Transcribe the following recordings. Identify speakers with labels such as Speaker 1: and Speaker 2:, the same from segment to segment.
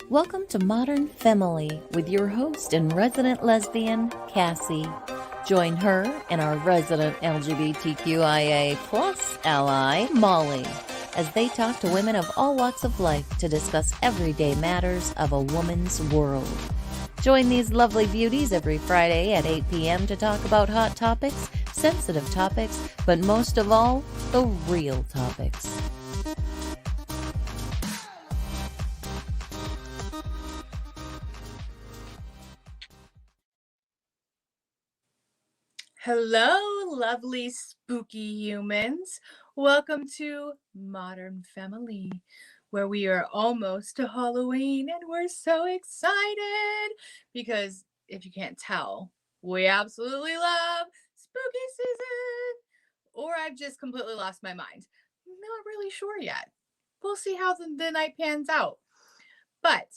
Speaker 1: Welcome to Modern Femme-ily with your host and resident lesbian, Cassie. Join her and our resident LGBTQIA plus ally, Molly, as they talk to women of all walks of life to discuss everyday matters of a woman's world. Join these lovely beauties every Friday at 8 p.m. to talk about hot topics, sensitive topics, but most of all, the real topics.
Speaker 2: Hello, lovely spooky humans. Welcome to Modern Femme-ily, where we are almost to Halloween and we're so excited because if you can't tell, we absolutely love spooky season. Or I've just completely lost my mind. Not really sure yet. We'll see how the night pans out. But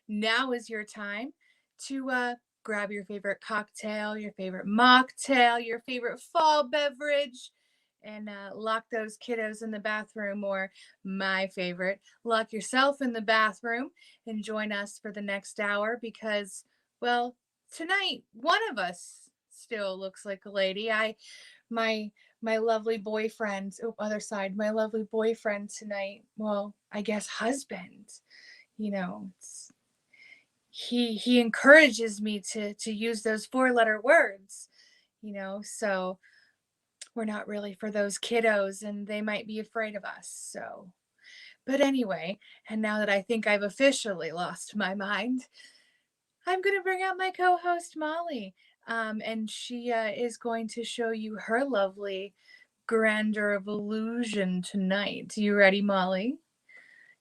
Speaker 2: now is your time to grab your favorite cocktail, your favorite mocktail, your favorite fall beverage, and lock those kiddos in the bathroom, or my favorite, lock yourself in the bathroom and join us for the next hour because, well, tonight one of us still looks like a lady. My lovely boyfriend, other side, my lovely boyfriend tonight, well, I guess husband, he encourages me to use those 4-letter words, so we're not really for those kiddos and they might be afraid of us. So, but anyway, and now that I think I've officially lost my mind, I'm going to bring out my co-host Molly, and she is going to show you her lovely grandeur of illusion tonight. You ready, Molly?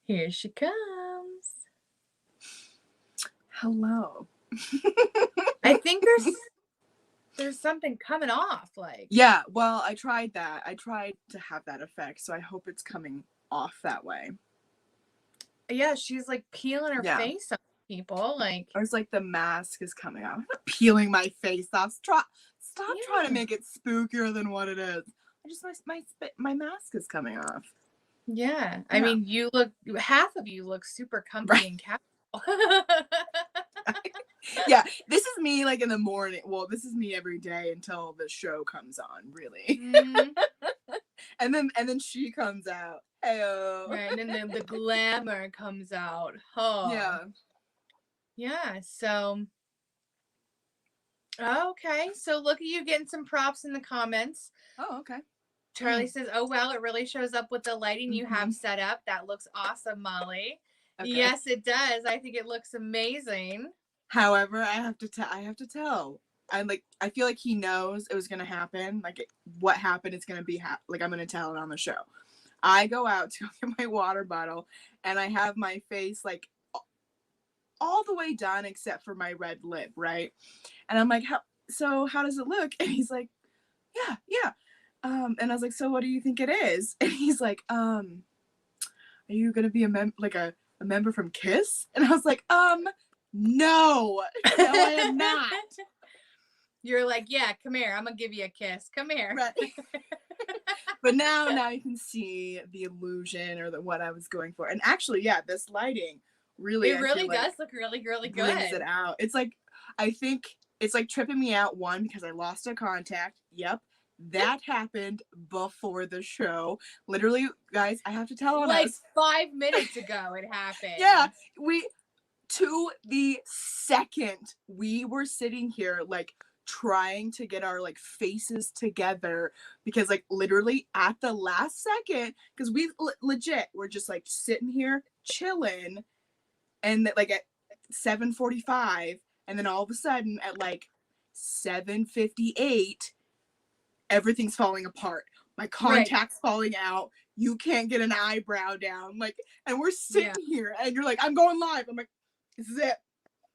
Speaker 2: Here she comes.
Speaker 3: Hello.
Speaker 2: I think there's something coming off, like.
Speaker 3: Yeah, well, I tried that. I tried to have that effect, so I hope it's coming off that way.
Speaker 2: Yeah, she's like peeling her face off people, like.
Speaker 3: Or it's like the mask is coming off. I'm not peeling my face off. Stop trying to make it spookier than what it is. My mask is coming off.
Speaker 2: Yeah. I mean, half of you look super comfy and casual.
Speaker 3: Yeah, this is me like in the morning. Well, this is me every day until the show comes on, really. Mm-hmm. and then she comes out. Hey-o.
Speaker 2: Right, and then the glamour comes out. Oh.
Speaker 3: Yeah.
Speaker 2: Yeah, so okay. So look at you getting some props in the comments.
Speaker 3: Oh, okay.
Speaker 2: Charlie says, "Oh well, it really shows up with the lighting you have set up. That looks awesome, Molly." Okay. Yes, it does. I think it looks amazing.
Speaker 3: However, I have to tell. I feel like he knows it was gonna happen. Like what happened is gonna be like I'm gonna tell it on the show. I go out to get my water bottle, and I have my face like all the way done except for my red lip, right? And I'm like, how does it look? And he's like, yeah. And I was like, so what do you think it is? And he's like, are you gonna be a member from Kiss? And I was like, no, I am not.
Speaker 2: You're like, yeah, come here. I'm gonna give you a kiss. Come here.
Speaker 3: Right. But now you can see the illusion or what I was going for. And actually, yeah, this lighting really
Speaker 2: does look really, really good.
Speaker 3: Brings it out. It's like, I think it's like tripping me out, one, because I lost a contact. Yep. That happened before the show. Literally, guys, I have to tell
Speaker 2: like us. 5 minutes ago it happened.
Speaker 3: Yeah. To the second we were sitting here like trying to get our like faces together because like literally at the last second, because we legit we're just like sitting here chilling, and like at 7:45, and then all of a sudden at like 7:58 everything's falling apart. My contact's falling out. You can't get an eyebrow down, like, and we're sitting here and you're like, I'm going live. I'm like, this is it.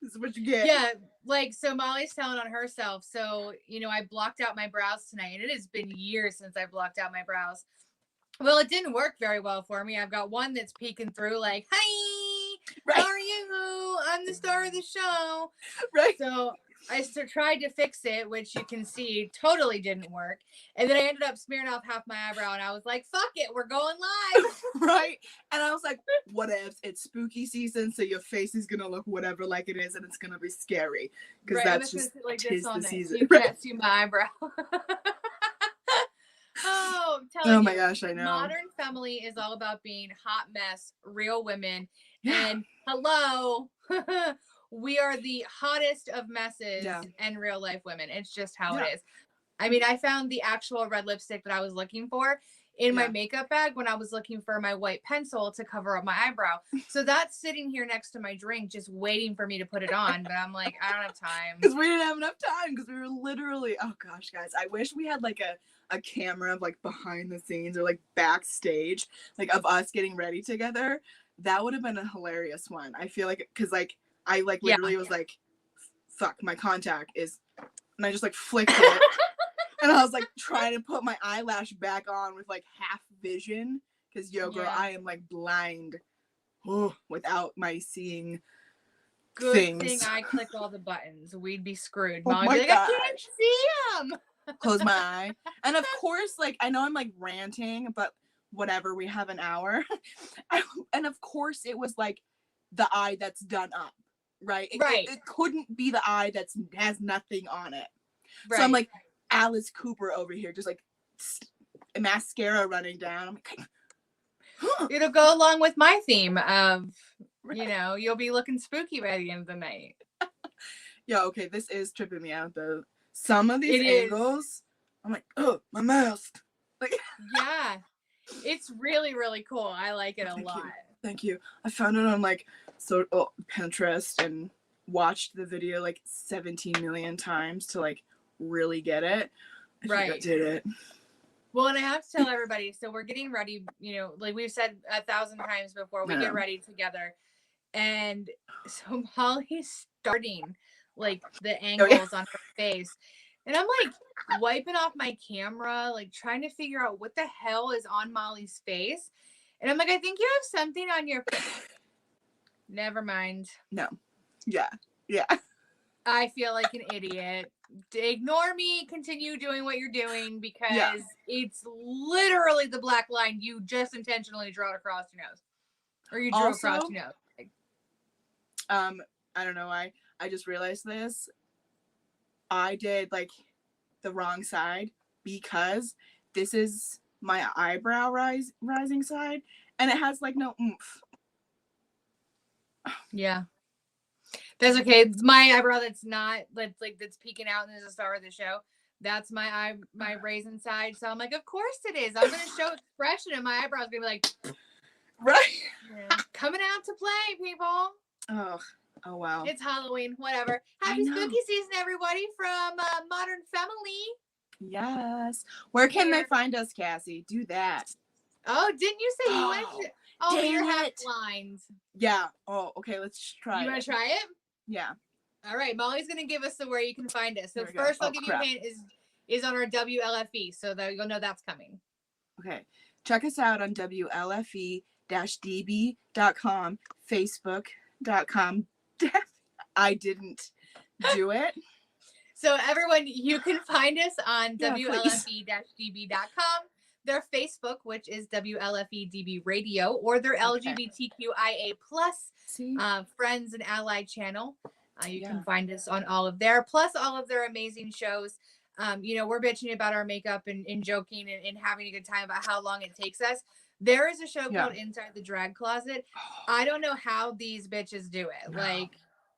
Speaker 3: This is what you get.
Speaker 2: Yeah, like, so Molly's telling on herself. So, I blocked out my brows tonight, and it has been years since I blocked out my brows. Well, it didn't work very well for me. I've got one that's peeking through like, hi, how are you? I'm the star of the show.
Speaker 3: Right.
Speaker 2: So tried to fix it, which you can see totally didn't work. And then I ended up smearing off half my eyebrow, and I was like, fuck it, we're going live.
Speaker 3: Right? And I was like, what if it's spooky season, so your face is gonna look whatever like it is, and it's gonna be scary. Because that's just
Speaker 2: like
Speaker 3: tis
Speaker 2: this all
Speaker 3: the
Speaker 2: night,
Speaker 3: season.
Speaker 2: so you can't see my eyebrow. Oh, I'm telling you.
Speaker 3: Oh my gosh, I know.
Speaker 2: Modern Femme-ily is all about being hot mess, real women.
Speaker 3: Yeah.
Speaker 2: And hello, we are the hottest of messes and real life women. It's just how it is. I mean, I found the actual red lipstick that I was looking for in my makeup bag when I was looking for my white pencil to cover up my eyebrow. So that's sitting here next to my drink, just waiting for me to put it on. But I'm like, I don't have time.
Speaker 3: Because we didn't have enough time, because we were literally, oh gosh, guys, I wish we had like a camera of like behind the scenes or like backstage, like of us getting ready together. That would have been a hilarious one. I feel like, because like I like literally was like, fuck, my contact is, and I just like flicked it. And I was like trying to put my eyelash back on with like half vision, because yo girl, I am like blind without my seeing
Speaker 2: good
Speaker 3: things.
Speaker 2: Thing I click all the buttons. We'd be screwed.
Speaker 3: Oh
Speaker 2: Mom
Speaker 3: my
Speaker 2: would be like, I can't see them.
Speaker 3: Close my eye. And of course, like, I know I'm like ranting, but whatever, we have an hour. And of course it was like the eye that's done up, right? It couldn't be the eye that's has nothing on it. So I'm like Alice Cooper over here, just like mascara running down. I'm like,
Speaker 2: it'll go along with my theme of, you know, you'll be looking spooky by the end of the night.
Speaker 3: Yeah, okay, this is tripping me out though. Some of these angles, I'm like, oh, my mask. Like,
Speaker 2: yeah, it's really, really cool. I like it a lot.
Speaker 3: Thank you. I found it on like Pinterest and watched the video like 17 million times to like really get it. I think I did it.
Speaker 2: Well, and I have to tell everybody, so we're getting ready, you know, like we've said 1,000 times before, we get ready together. And so Molly's starting like the angles on her face. And I'm like wiping off my camera, like trying to figure out what the hell is on Molly's face. And I'm like, I think you have something on your face. Never mind.
Speaker 3: No. Yeah.
Speaker 2: I feel like an idiot. Ignore me. Continue doing what you're doing, because it's literally the black line you just intentionally draw across your nose. Or you drew across your nose.
Speaker 3: I don't know why. I just realized this. I did like the wrong side, because this is my eyebrow rising side, and it has like no oomph.
Speaker 2: Yeah. That's okay. It's my eyebrow that's peeking out, and there's a star of the show. That's my raisin side. So I'm like, of course it is. I'm gonna show expression, and my eyebrow's gonna be like, coming out to play, people.
Speaker 3: Oh wow.
Speaker 2: It's Halloween. Whatever. Happy spooky season, everybody, from Modern Femme-ily.
Speaker 3: Yes. Where can they find us, Cassie? Do that.
Speaker 2: Oh, didn't you say you went to? Oh, you're half blind.
Speaker 3: Yeah. Oh, okay. Let's try.
Speaker 2: You want to try it?
Speaker 3: Yeah.
Speaker 2: All right. Molly's gonna give us the where you can find us. So first, I'll give you a hint. Is on our WLFE, so that you'll know that's coming.
Speaker 3: Okay. Check us out on WLFE-DB.com, Facebook.com. I didn't do it.
Speaker 2: So everyone, you can find us on WLFE-DB.com. Their Facebook, which is WLFE-DB Radio, or their LGBTQIA plus friends and allied channel. You can find us on all of there, plus all of their amazing shows. You know, we're bitching about our makeup and joking and having a good time about how long it takes us. There is a show called Inside the Drag Closet. I don't know how these bitches do it.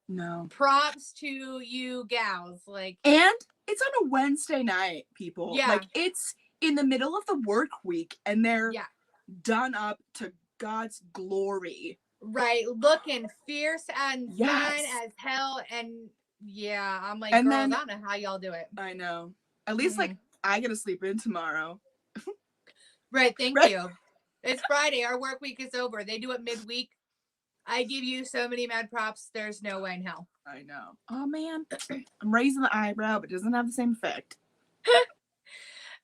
Speaker 3: No.
Speaker 2: Props to you gals.
Speaker 3: And it's on a Wednesday night, people.
Speaker 2: Yeah.
Speaker 3: Like, it's in the middle of the work week, and they're done up to God's glory.
Speaker 2: Right. Looking fierce and fine as hell. And I'm like, girls, I don't know how y'all do it.
Speaker 3: I know. At least I get to sleep in tomorrow.
Speaker 2: Right. Thank you. It's Friday. Our work week is over. They do it midweek. I give you so many mad props. There's no way in hell.
Speaker 3: I know. Oh, man. I'm raising the eyebrow, but it doesn't have the same effect.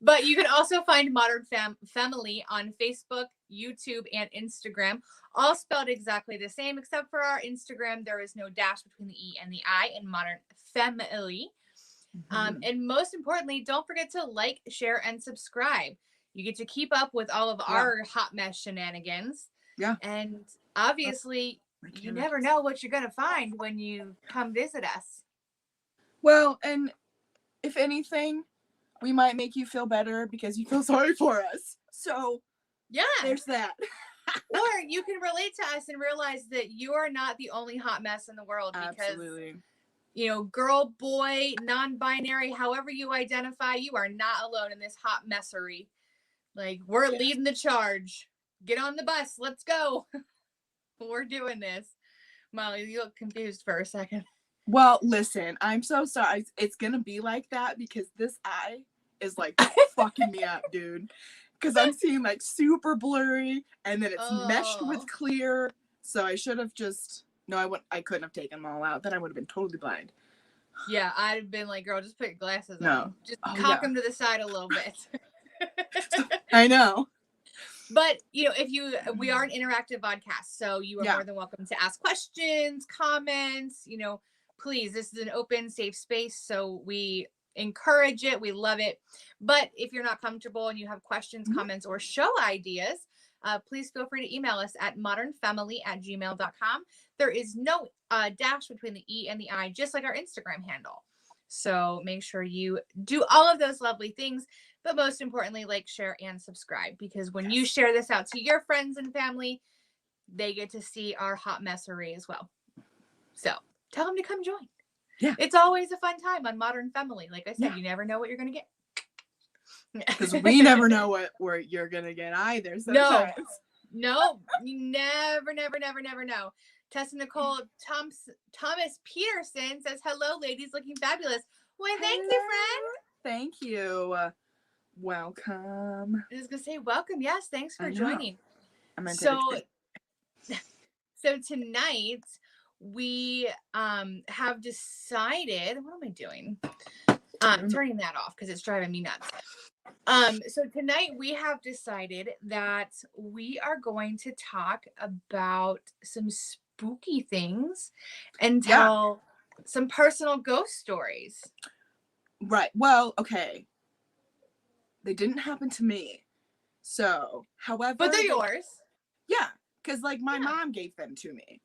Speaker 2: But you can also find Modern Femme-ily on Facebook, YouTube, and Instagram, all spelled exactly the same, except for our Instagram. There is no dash between the E and the I in Modern Femme-ily. And most importantly, don't forget to like, share, and subscribe. You get to keep up with all of our hot mess shenanigans.
Speaker 3: Yeah.
Speaker 2: And obviously, you never know what you're going to find when you come visit us.
Speaker 3: Well, and if anything, we might make you feel better because you feel sorry for us. So,
Speaker 2: yeah,
Speaker 3: there's that.
Speaker 2: Or you can relate to us and realize that you are not the only hot mess in the world. Because,
Speaker 3: absolutely.
Speaker 2: You know, girl, boy, non-binary, however you identify, you are not alone in this hot messery. Like, we're leading the charge. Get on the bus. Let's go. We're doing this. Molly, you look confused for a second.
Speaker 3: Well, listen, I'm so sorry. It's going to be like that because this eye is like fucking me up, dude. Because I'm seeing like super blurry and then it's meshed with clear. So I should have just... No, I couldn't have taken them all out. Then I would have been totally blind.
Speaker 2: Yeah, I'd have been like, girl, just put your glasses on. Just cock them to the side a little bit.
Speaker 3: I know.
Speaker 2: But, you know, we are an interactive podcast, so you are more than welcome to ask questions, comments, you know, please, this is an open, safe space, so we encourage it. We love it. But if you're not comfortable and you have questions, comments, or show ideas, please feel free to email us at modernfemily@gmail.com. There is no dash between the E and the I, just like our Instagram handle. So make sure you do all of those lovely things. But most importantly, like, share, and subscribe. Because when you share this out to your friends and family, they get to see our hot messery as well. So tell them to come join. Yeah. It's always a fun time on Modern Femme-ily. Like I said, you never know what you're going to get.
Speaker 3: Because we never know what you're going to get either. Sometimes.
Speaker 2: No, you never know. Tessa Nicole Thomas Peterson says, hello, ladies, looking fabulous. Why, thank you, friend.
Speaker 3: Thank you. Welcome.
Speaker 2: I was going to say welcome. Yes, thanks for joining.
Speaker 3: So
Speaker 2: tonight we have decided, what am I doing? Turning that off because it's driving me nuts. So tonight we have decided that we are going to talk about some spooky things and tell some personal ghost stories.
Speaker 3: Right. Well, okay. They didn't happen to me. So, however...
Speaker 2: But they're yours.
Speaker 3: Yeah. Because, like, my mom gave them to me.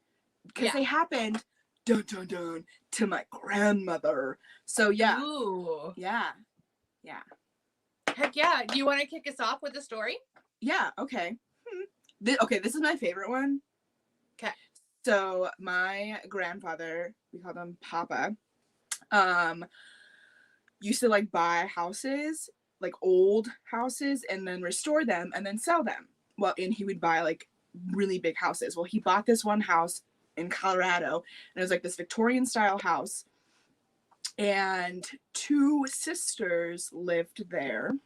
Speaker 3: Because they happened, dun, dun, dun, to my grandmother. So, yeah.
Speaker 2: Ooh.
Speaker 3: Yeah. Yeah.
Speaker 2: Heck yeah. Do you want to kick us off with a story?
Speaker 3: Yeah. Okay. This is my favorite one.
Speaker 2: Okay.
Speaker 3: So, my grandfather, we called him Papa, used to, like, buy houses, like old houses, and then restore them and then sell them. Well, and he would buy like really big houses. Well, he bought this one house in Colorado, and it was like this Victorian style house, and 2 sisters lived there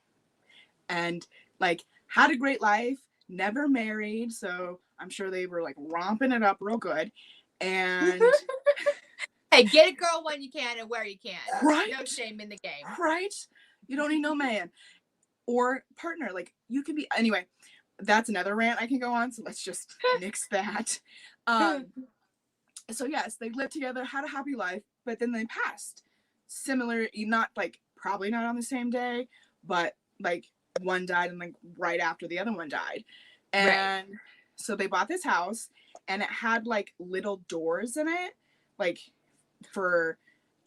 Speaker 3: and like had a great life, never married, so I'm sure they were like romping it up real good. And
Speaker 2: hey, get a girl when you can and where you can.
Speaker 3: Right?
Speaker 2: No shame in the game.
Speaker 3: Right? You don't need no man or partner. Like, you can be... Anyway, that's another rant I can go on, so let's just nix that. So, yes, they lived together, had a happy life, but then they passed. Similar, not, like, probably not on the same day, but, like, one died and, like, right after the other one died. And so they bought this house, and it had, like, little doors in it, like, for...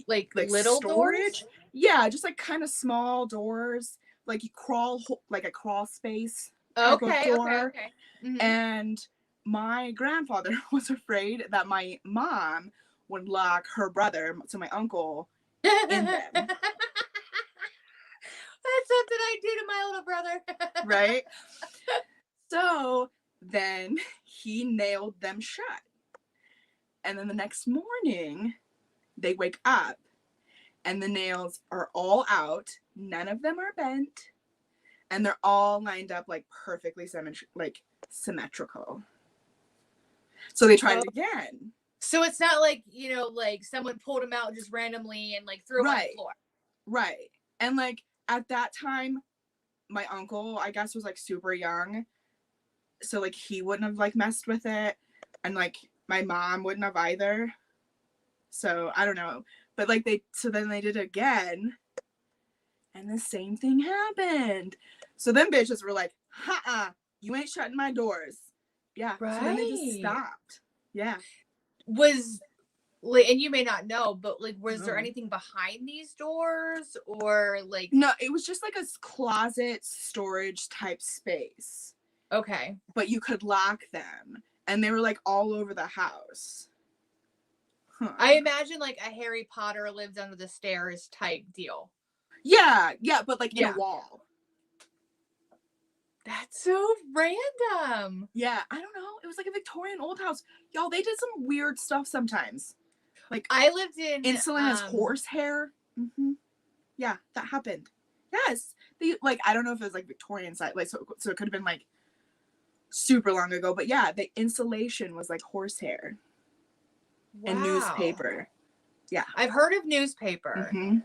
Speaker 3: Like
Speaker 2: little
Speaker 3: storage.
Speaker 2: doors?
Speaker 3: Yeah, just like kind of small doors, like you crawl, like a crawl space type of door.
Speaker 2: Okay. Mm-hmm.
Speaker 3: And my grandfather was afraid that my mom would lock her brother, so my uncle, in them.
Speaker 2: That's something I do to my little brother.
Speaker 3: Right? So then he nailed them shut. And then the next morning, they wake up and the nails are all out. None of them are bent. And they're all lined up like perfectly symmetrical. So they tried it again.
Speaker 2: So it's not like, you know, like someone pulled them out just randomly and like threw them on the floor.
Speaker 3: Right. And like at that time, my uncle, I guess, was like super young, so like he wouldn't have like messed with it, and like my mom wouldn't have either. So I don't know, but like then they did it again, and the same thing happened. So then bitches were like, you ain't shutting my doors. Yeah.
Speaker 2: Right.
Speaker 3: So then they just stopped. Yeah.
Speaker 2: Was like, and you may not know, but like, was there
Speaker 3: No.
Speaker 2: anything behind these doors, or like?
Speaker 3: No, it was just like a closet storage type space.
Speaker 2: Okay.
Speaker 3: But you could lock them, and they were like all over the house. Huh.
Speaker 2: I imagine like a Harry Potter lives under the stairs type deal.
Speaker 3: Yeah, but like in
Speaker 2: Yeah.
Speaker 3: a wall.
Speaker 2: That's so random.
Speaker 3: Yeah, I don't know. It was like a Victorian old house. Y'all, they did some weird stuff sometimes. Like
Speaker 2: I lived in
Speaker 3: insulin as horse hair. Mm-hmm. Yeah, that happened. Yes. They like, I don't know if it was like Victorian side, like so it could have been like super long ago, but yeah, the insulation was like horsehair.
Speaker 2: Wow.
Speaker 3: And newspaper. Yeah.
Speaker 2: I've heard of newspaper.
Speaker 3: Mm-hmm.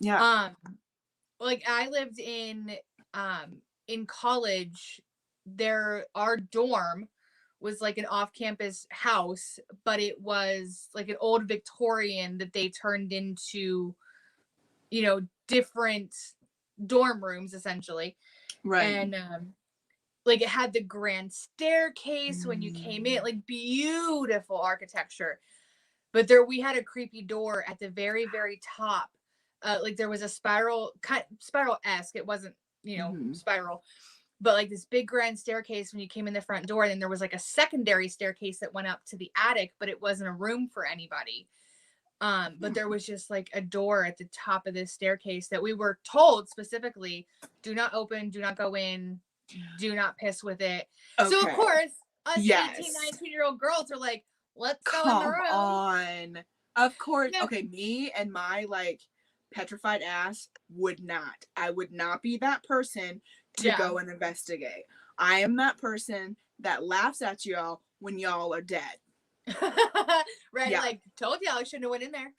Speaker 3: Yeah.
Speaker 2: Like I lived in college, our dorm was like an off-campus house, but it was like an old Victorian that they turned into, different dorm rooms essentially.
Speaker 3: Right.
Speaker 2: And like it had the grand staircase when you came in, like beautiful architecture. But we had a creepy door at the very, very top. Like there was a spiral-esque. It wasn't, spiral, but like this big grand staircase when you came in the front door. And then there was like a secondary staircase that went up to the attic, but it wasn't a room for anybody. But there was just like a door at the top of this staircase that we were told specifically, do not open, do not go in, do not piss with it. Okay. So of course, us 18, 19-year-old girls are like, let's go in the room.
Speaker 3: Come on. Of course.
Speaker 2: Yeah.
Speaker 3: Okay, me and my like petrified ass I would not be that person to go and investigate. I am that person that laughs at y'all when y'all are dead.
Speaker 2: Right, yeah. Like told y'all I shouldn't have went in there.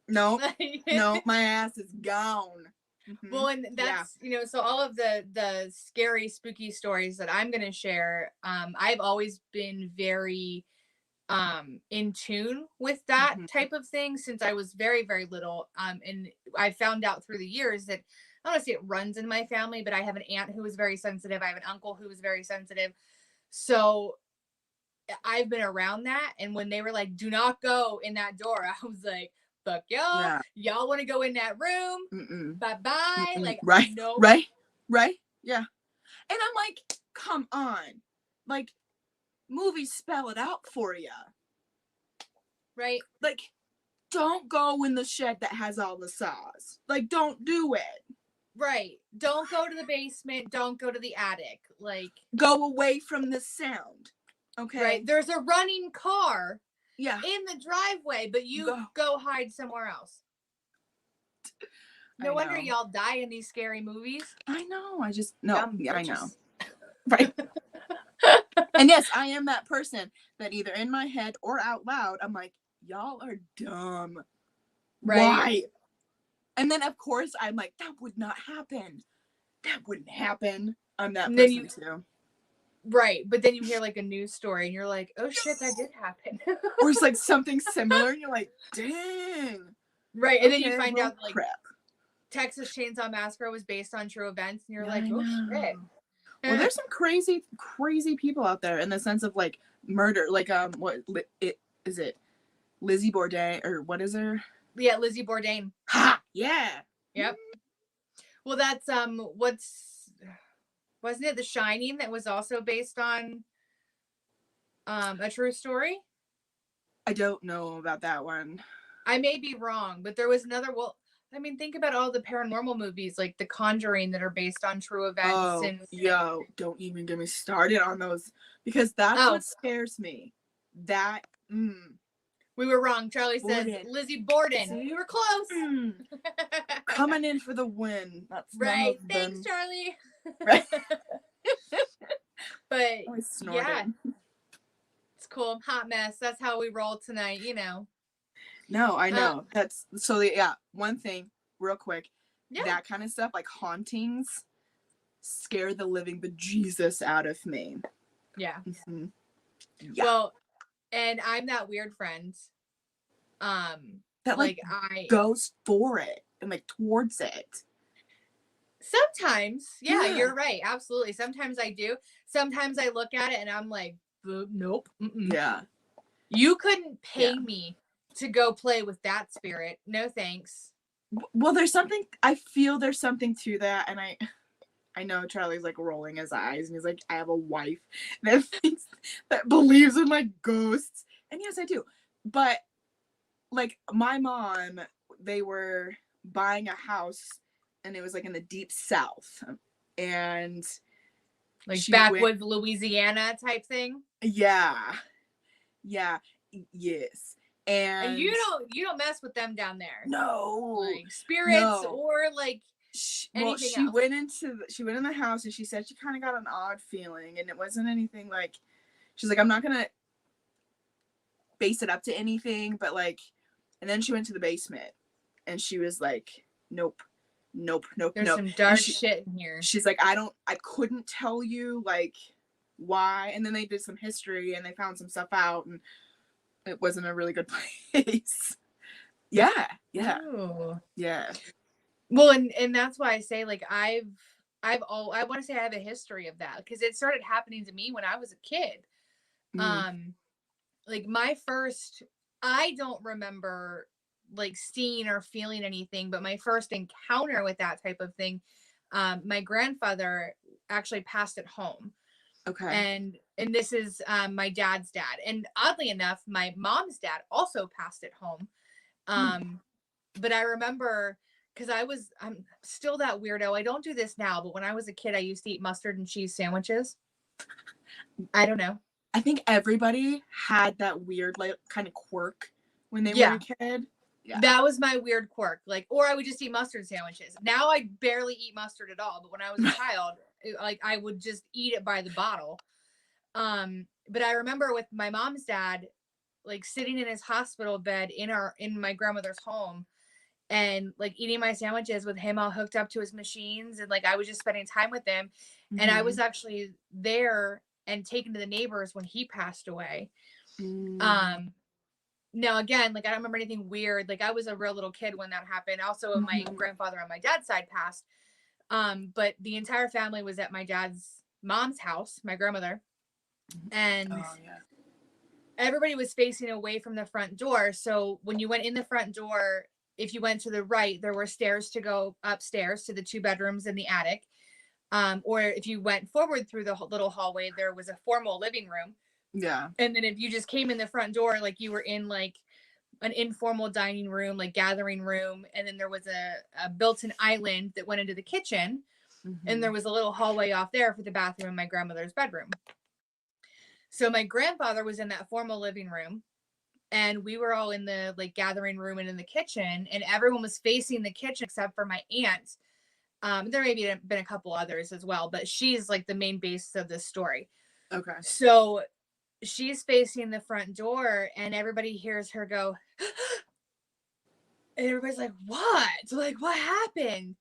Speaker 3: No, no, my ass is gone. Mm-hmm.
Speaker 2: Well, and that's so all of the scary, spooky stories that I'm gonna share, I've always been very in tune with that type of thing since I was very, very little. And I found out through the years that I don't want to say it runs in my family, but I have an aunt who was very sensitive. I have an uncle who was very sensitive. So I've been around that. And when they were like, do not go in that door, I was like, fuck y'all. Yeah. Y'all want to go in that room? Bye-bye. Like,
Speaker 3: right.
Speaker 2: No.
Speaker 3: Right. Yeah. And I'm like, come on. Like, movies spell it out for you.
Speaker 2: Right.
Speaker 3: Like, don't go in the shed that has all the saws. Like, don't do it.
Speaker 2: Right. Don't go to the basement. Don't go to the attic. Like,
Speaker 3: go away from the sound. Okay.
Speaker 2: Right. There's a running car.
Speaker 3: Yeah.
Speaker 2: In the driveway, but you go hide somewhere else. No wonder y'all die in these scary movies.
Speaker 3: I know. I know. Right. And yes, I am that person that either in my head or out loud, I'm like, y'all are dumb. Right. Why? And then, of course, I'm like, that would not happen. That wouldn't happen. I'm that person too.
Speaker 2: Right. But then you hear like a news story and you're like, oh shit, that did happen.
Speaker 3: Or it's like something similar and you're like, dang.
Speaker 2: Right. And then you find out like Texas Chainsaw Massacre was based on true events and you're like, oh shit.
Speaker 3: Well, there's some crazy people out there in the sense of like murder. Like, is it Lizzie Bourdain or what is her?
Speaker 2: Yeah, Lizzie Bourdain.
Speaker 3: Ha! Yeah.
Speaker 2: Yep. Well, that's wasn't it The Shining that was also based on a true story?
Speaker 3: I don't know about that one.
Speaker 2: I may be wrong, but there was another. Well, I mean, think about all the paranormal movies like The Conjuring that are based on true events.
Speaker 3: Oh, don't even get me started on those because that's what scares me. That.
Speaker 2: We were wrong. Charlie says Lizzie Borden. We were close.
Speaker 3: Coming in for the win. That's
Speaker 2: right. Thanks, Charlie. Right. But yeah, it's cool. Hot mess. That's how we roll tonight.
Speaker 3: No, I know. That's so. Yeah, one thing, real quick. Yeah. That kind of stuff, like hauntings. scare the living bejesus out of me.
Speaker 2: Yeah.
Speaker 3: Mm-hmm. Yeah.
Speaker 2: Well, and I'm that weird friend.
Speaker 3: That like
Speaker 2: I
Speaker 3: goes for it and like towards it.
Speaker 2: Sometimes, yeah,
Speaker 3: Yeah.
Speaker 2: you're right. Absolutely. Sometimes I do. Sometimes I look at it and I'm like, nope. Mm-mm.
Speaker 3: Yeah.
Speaker 2: You couldn't pay me to go play with that spirit. No thanks.
Speaker 3: Well, I feel there's something to that, and I know Charlie's like rolling his eyes and he's like, I have a wife that believes in like ghosts. And yes, I do. But like my mom, they were buying a house and it was like in the deep south. And
Speaker 2: like backwoods Louisiana type thing.
Speaker 3: Yeah. Yeah. Yes. And
Speaker 2: you don't mess with them down there.
Speaker 3: No.
Speaker 2: Like spirits or like anything else.
Speaker 3: She went in the house and she said she kind of got an odd feeling, and it wasn't anything like, she's like, I'm not gonna base it up to anything, but like, and then she went to the basement and she was like, nope.
Speaker 2: There's some dark shit in here.
Speaker 3: She's like, I couldn't tell you like why. And then they did some history and they found some stuff out, and it wasn't a really good place. Yeah.
Speaker 2: Ooh.
Speaker 3: Yeah.
Speaker 2: Well, and that's why I say like I want to say I have a history of that, because it started happening to me when I was a kid. Like I don't remember like seeing or feeling anything, but my first encounter with that type of thing, my grandfather actually passed at home.
Speaker 3: Okay.
Speaker 2: And this is my dad's dad, and oddly enough, my mom's dad also passed at home. But I remember, because I'm still that weirdo. I don't do this now, but when I was a kid, I used to eat mustard and cheese sandwiches. I don't know.
Speaker 3: I think everybody had that weird like kind of quirk when they were a kid. Yeah.
Speaker 2: That was my weird quirk. Like, or I would just eat mustard sandwiches. Now I barely eat mustard at all, but when I was a child, like I would just eat it by the bottle. But I remember with my mom's dad, like sitting in his hospital bed in my grandmother's home, and like eating my sandwiches with him all hooked up to his machines, and like I was just spending time with him. And I was actually there and taken to the neighbors when he passed away. Now again, like I don't remember anything weird. Like I was a real little kid when that happened. Also, when my grandfather on my dad's side passed. But the entire family was at my dad's mom's house, my grandmother, and everybody was facing away from the front door. So when you went in the front door, if you went to the right, there were stairs to go upstairs to the 2 bedrooms in the attic. Or if you went forward through the little hallway, there was a formal living room.
Speaker 3: Yeah.
Speaker 2: And then if you just came in the front door, like you were in like an informal dining room, like gathering room. And then there was a built-in island that went into the kitchen. And there was a little hallway off there for the bathroom and my grandmother's bedroom. So my grandfather was in that formal living room, and we were all in the like gathering room and in the kitchen, and everyone was facing the kitchen except for my aunt. There may have been a couple others as well, but she's like the main basis of this story.
Speaker 3: Okay.
Speaker 2: So she's facing the front door, and everybody hears her go, and everybody's like, what? Like, what happened?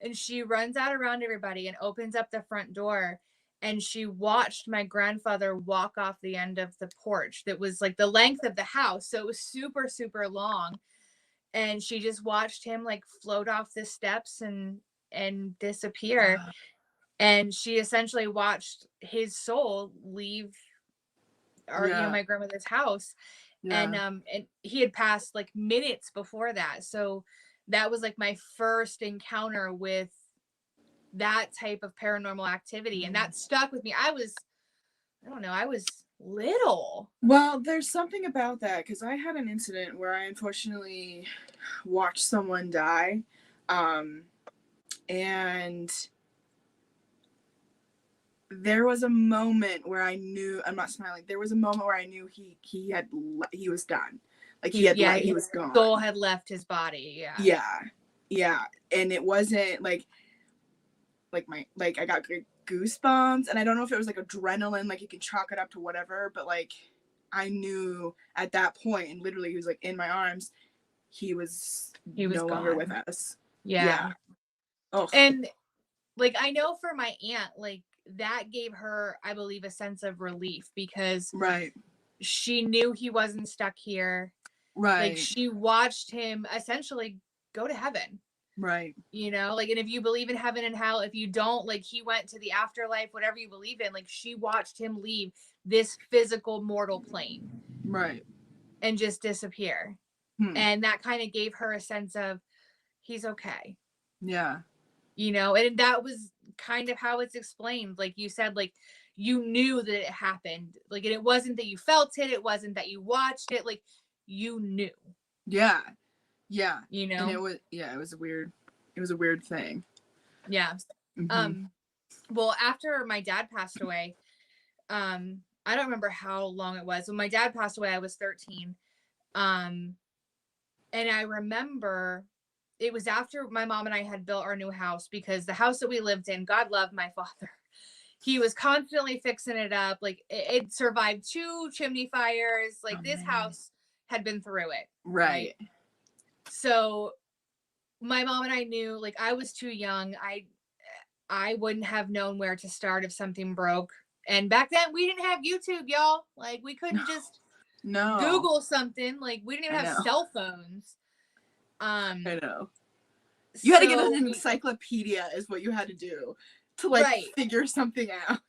Speaker 2: And she runs out around everybody and opens up the front door. And she watched my grandfather walk off the end of the porch that was like the length of the house. So it was super, super long. And she just watched him like float off the steps and disappear. And she essentially watched his soul leave my grandmother's house. And he had passed like minutes before that. So that was like my first encounter with that type of paranormal activity, and that stuck with me. I was little.
Speaker 3: Well, there's something about that, because I had an incident where I unfortunately watched someone die, and there was a moment where I knew, I'm not smiling, there was a moment where I knew he was done. Like he was gone.
Speaker 2: Soul had left his body.
Speaker 3: Yeah. And it wasn't like I got goosebumps, and I don't know if it was like adrenaline, like you can chalk it up to whatever, but like I knew at that point, and literally he was like in my arms, he was no longer with us.
Speaker 2: Yeah.
Speaker 3: Oh.
Speaker 2: And like, I know for my aunt, like, that gave her, I believe, a sense of relief because
Speaker 3: Right.
Speaker 2: she knew he wasn't stuck here. Like,
Speaker 3: Right.
Speaker 2: she watched him essentially go to heaven.
Speaker 3: Right.
Speaker 2: You know, like, and if you believe in heaven and hell, if you don't, like, he went to the afterlife, whatever you believe in, like, she watched him leave this physical mortal plane
Speaker 3: Right.
Speaker 2: and just disappear. And that kind of gave her a sense of he's okay.
Speaker 3: Yeah.
Speaker 2: You know, and that was kind of how it's explained. Like you said, like, you knew that it happened. Like, and it wasn't that you felt it, it wasn't that you watched it, like, you knew.
Speaker 3: Yeah. Yeah.
Speaker 2: You know?
Speaker 3: And it was a weird thing.
Speaker 2: Yeah. Well, after my dad passed away, I don't remember how long it was. When my dad passed away, I was 13. And I remember it was after my mom and I had built our new house, because the house that we lived in, God love my father, he was constantly fixing it up. Like, it survived 2 chimney fires. Like, this house had been through it.
Speaker 3: Right.
Speaker 2: So my mom and I knew, like, I was too young. I wouldn't have known where to start if something broke. And back then we didn't have YouTube, y'all. Like, we couldn't just Google something. Like, we didn't even have cell phones.
Speaker 3: I know. You had to get an encyclopedia is what you had to do to, like, figure something out.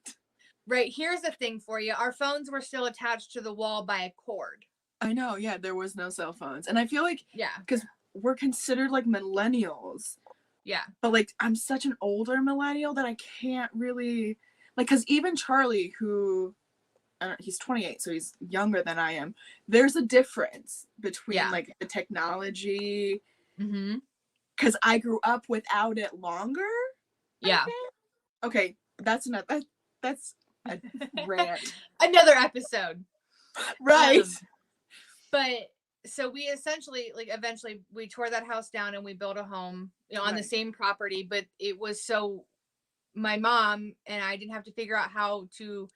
Speaker 2: Right. Here's the thing for you. Our phones were still attached to the wall by a cord.
Speaker 3: I know. Yeah. There was no cell phones. And I feel like, because we're considered, like, millennials.
Speaker 2: Yeah.
Speaker 3: But, like, I'm such an older millennial that I can't really, like, because even Charlie, who, he's 28, so he's younger than I am. There's a difference between, like, the technology. Because I grew up without it longer.
Speaker 2: Yeah.
Speaker 3: Okay. That's a rant.
Speaker 2: Another episode.
Speaker 3: Right.
Speaker 2: But so we essentially, like, eventually we tore that house down and we built a home, you know, on the same property, but it was so my mom and I didn't have to figure out how to,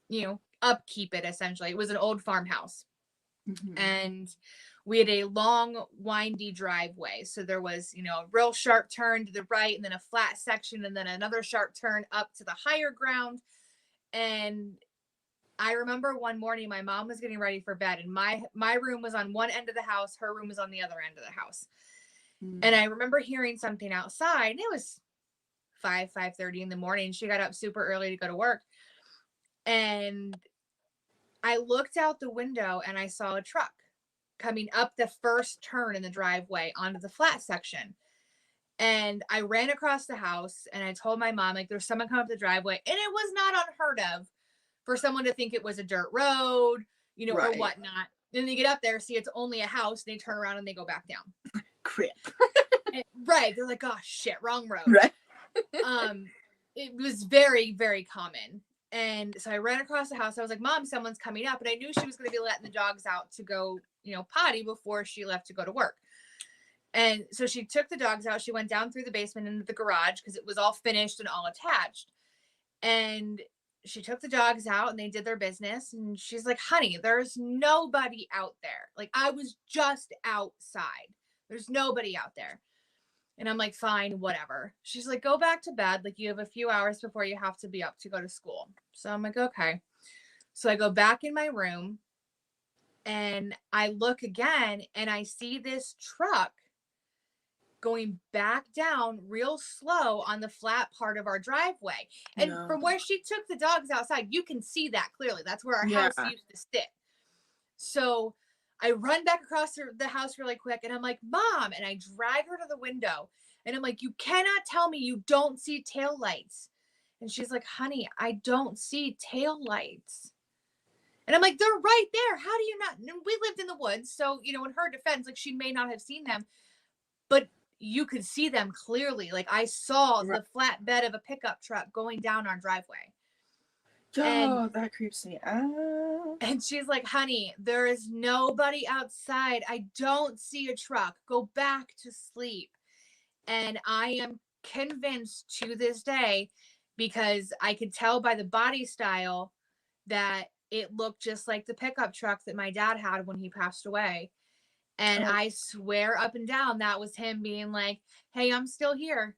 Speaker 2: you know, upkeep it. Essentially, it was an old farmhouse. And we had a long, windy driveway. So there was, you know, a real sharp turn to the right, and then a flat section, and then another sharp turn up to the higher ground. And I remember one morning my mom was getting ready for bed, and my room was on one end of the house, her room was on the other end of the house. And I remember hearing something outside, and it was 5:30 in the morning. She got up super early to go to work. And I looked out the window and I saw a truck coming up the first turn in the driveway onto the flat section. And I ran across the house and I told my mom, like, there's someone coming up the driveway. And it was not unheard of for someone to think it was a dirt road, you know, or whatnot. Then they get up there, see it's only a house, and they turn around and they go back down.
Speaker 3: Crap.
Speaker 2: Right. They're like, oh shit, wrong road.
Speaker 3: Right.
Speaker 2: It was very, very common. And so I ran across the house. I was like, Mom, someone's coming up. And I knew she was going to be letting the dogs out to go, you know, potty before she left to go to work. And so she took the dogs out. She went down through the basement into the garage because it was all finished and all attached. And she took the dogs out and they did their business. And she's like, honey, there's nobody out there. Like, I was just outside. There's nobody out there. And I'm like, fine, whatever. She's like, go back to bed. Like, you have a few hours before you have to be up to go to school. So I'm like, okay. So I go back in my room and I look again and I see this truck going back down real slow on the flat part of our driveway. And from where she took the dogs outside, you can see that clearly. That's where our house used to sit. So I run back across the house really quick and I'm like, Mom, and I drag her to the window and I'm like, you cannot tell me you don't see taillights. And she's like, honey, I don't see taillights. And I'm like, they're right there. How do you not? And we lived in the woods. So, you know, in her defense, like, she may not have seen them, but you could see them clearly. Like, I saw the flatbed of a pickup truck going down our driveway.
Speaker 3: Oh, that creeps me out.
Speaker 2: And she's like, honey, there is nobody outside. I don't see a truck. Go back to sleep. And I am convinced to this day, because I could tell by the body style that it looked just like the pickup truck that my dad had when he passed away. And I swear up and down that was him being like, hey, I'm still here.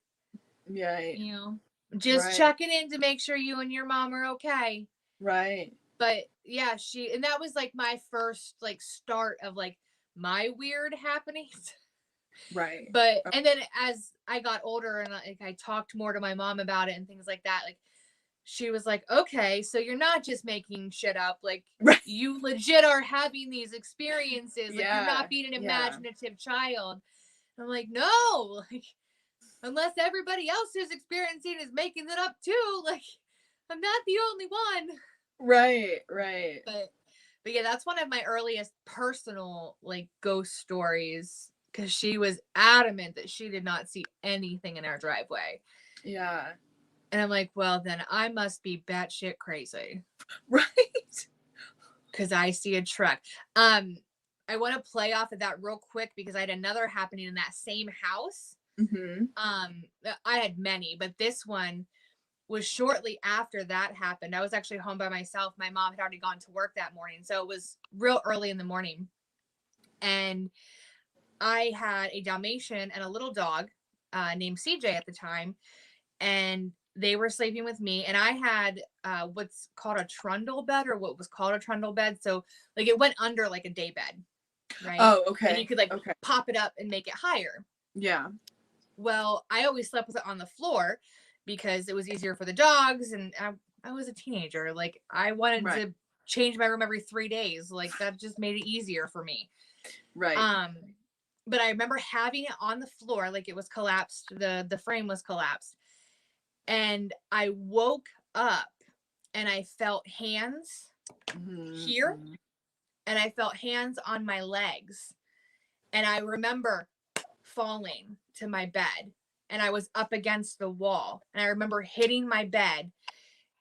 Speaker 3: Yeah.
Speaker 2: You know, just checking in to make sure you and your mom are okay.
Speaker 3: Right.
Speaker 2: But yeah, and that was like my first like start of like my weird happenings.
Speaker 3: Right.
Speaker 2: But and then as I got older and like I talked more to my mom about it and things like that, like she was like, okay, so you're not just making shit up, like you legit are having these experiences, like you're not being an imaginative child. And I'm like, no, like unless everybody else is experiencing is making it up too, like I'm not the only one.
Speaker 3: Right.
Speaker 2: But yeah, that's one of my earliest personal like ghost stories, because she was adamant that she did not see anything in our driveway.
Speaker 3: Yeah.
Speaker 2: And I'm like, well, then I must be batshit crazy.
Speaker 3: Right.
Speaker 2: Because I see a truck. I want to play off of that real quick because I had another happening in that same house.
Speaker 3: Mm-hmm.
Speaker 2: I had many, but this one was shortly after that happened. I was actually home by myself. My mom had already gone to work that morning, so it was real early in the morning. And I had a Dalmatian and a little dog named CJ at the time, and they were sleeping with me. And I had what's called a trundle bed, or what was called a trundle bed. So like it went under like a day bed, right?
Speaker 3: Oh, okay.
Speaker 2: And you could like pop it up and make it higher.
Speaker 3: Yeah.
Speaker 2: Well, I always slept with it on the floor because it was easier for the dogs, and I was a teenager. Like I wanted to change my room every 3 days. Like that just made it easier for me.
Speaker 3: Right.
Speaker 2: But I remember having it on the floor, like it was collapsed. The frame was collapsed. And I woke up and I felt hands here, and I felt hands on my legs. And I remember falling to my bed, and I was up against the wall, and I remember hitting my bed,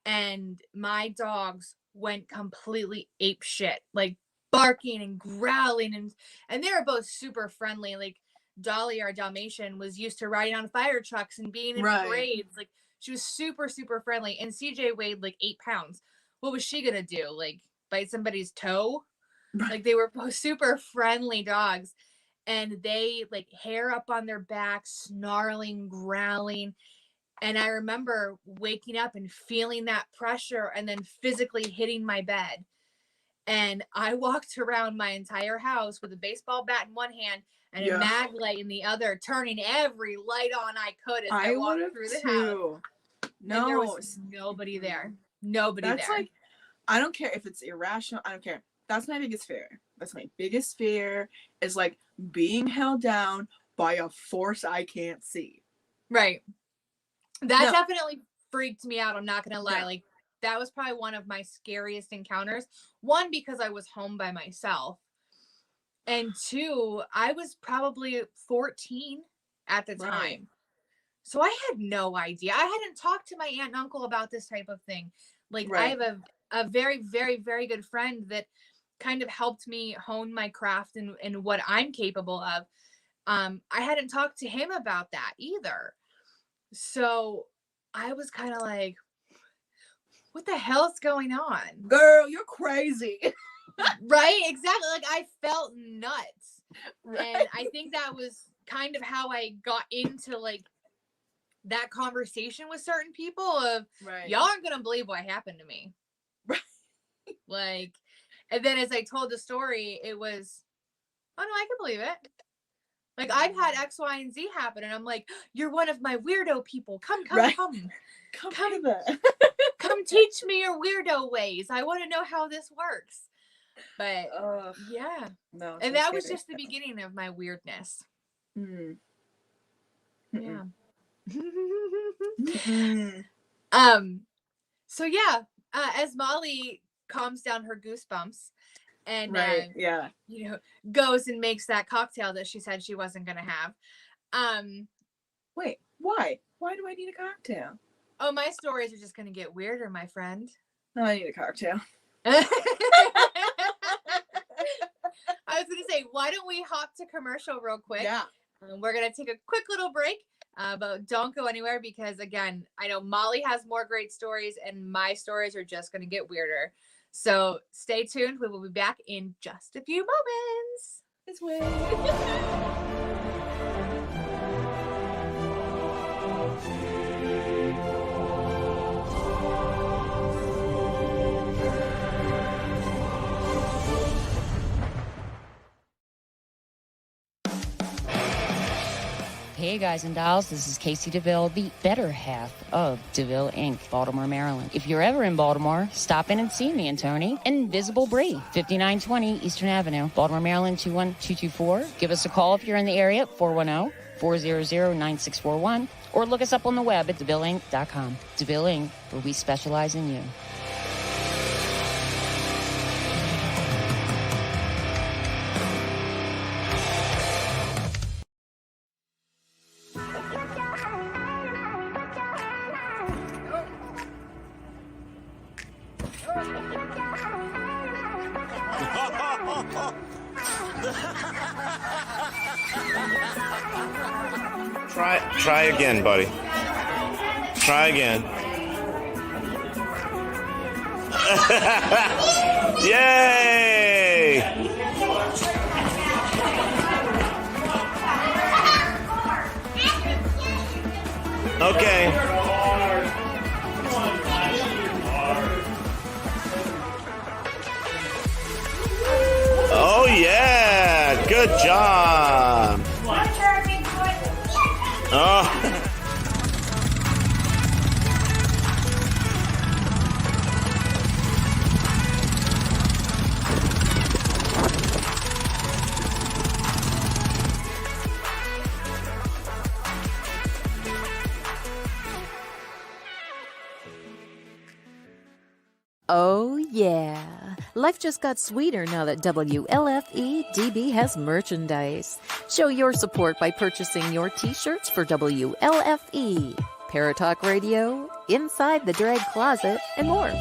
Speaker 2: and my dogs went completely ape shit, like barking and growling, and they were both super friendly. Like Dolly, our Dalmatian, was used to riding on fire trucks and being in parades. Like she was super, super friendly. And CJ weighed like 8 pounds. What was she gonna do? Like bite somebody's toe? Like they were both super friendly dogs. And they like hair up on their back, snarling, growling. And I remember waking up and feeling that pressure and then physically hitting my bed. And I walked around my entire house with a baseball bat in one hand and a mag light in the other, turning every light on I could as I walked through the house. No, and there was nobody there. Nobody there. That's like,
Speaker 3: I don't care if it's irrational. I don't care. That's my biggest fear. That's my biggest fear, is like being held down by a force I can't see.
Speaker 2: Right. That definitely freaked me out. I'm not going to lie. Like that was probably one of my scariest encounters. One, because I was home by myself. And two, I was probably 14 at the time. So I had no idea. I hadn't talked to my aunt and uncle about this type of thing. Like I have a very, very, very good friend that kind of helped me hone my craft and what I'm capable of. I hadn't talked to him about that either. So I was kind of like, what the hell's going on?
Speaker 3: Girl, you're crazy.
Speaker 2: Right? Exactly. Like I felt nuts. And I think that was kind of how I got into like that conversation with certain people of y'all aren't going to believe what happened to me. Like, and then as I told the story, it was, oh no, I can believe it. Like I've had X, Y, and Z happen, and I'm like, you're one of my weirdo people. Come. Come teach me your weirdo ways. I want to know how this works. But yeah. No. And that was just the beginning of my weirdness. Yeah. So yeah, as Molly calms down her goosebumps and you know, goes and makes that cocktail that she said she wasn't gonna have.
Speaker 3: Wait, why do I need a cocktail?
Speaker 2: Oh, my stories are just gonna get weirder, my friend.
Speaker 3: No, I need a cocktail.
Speaker 2: I was gonna say, why don't we hop to commercial real quick?
Speaker 3: Yeah.
Speaker 2: We're gonna take a quick little break, but don't go anywhere because again, I know Molly has more great stories and my stories are just gonna get weirder. So stay tuned. We will be back in just a few moments.
Speaker 3: This way.
Speaker 4: Hey guys and dolls, this is Casey DeVille, the better half of DeVille Inc., Baltimore, Maryland. If you're ever in Baltimore, stop in and see me and Tony. Invisible Brie, 5920 Eastern Avenue, Baltimore, Maryland, 21224. Give us a call if you're in the area, 410-400-9641, or look us up on the web at DeVilleInc.com. DeVille Inc., where we specialize in you.
Speaker 5: Try again, buddy. Try again. Yay! Okay. Oh yeah, good job. Oh.
Speaker 1: Oh, yeah. Life just got sweeter now that WLFE-DB has merchandise. Show your support by purchasing your t-shirts for WLFE, Paratalk Radio, Inside the Drag Closet, and more.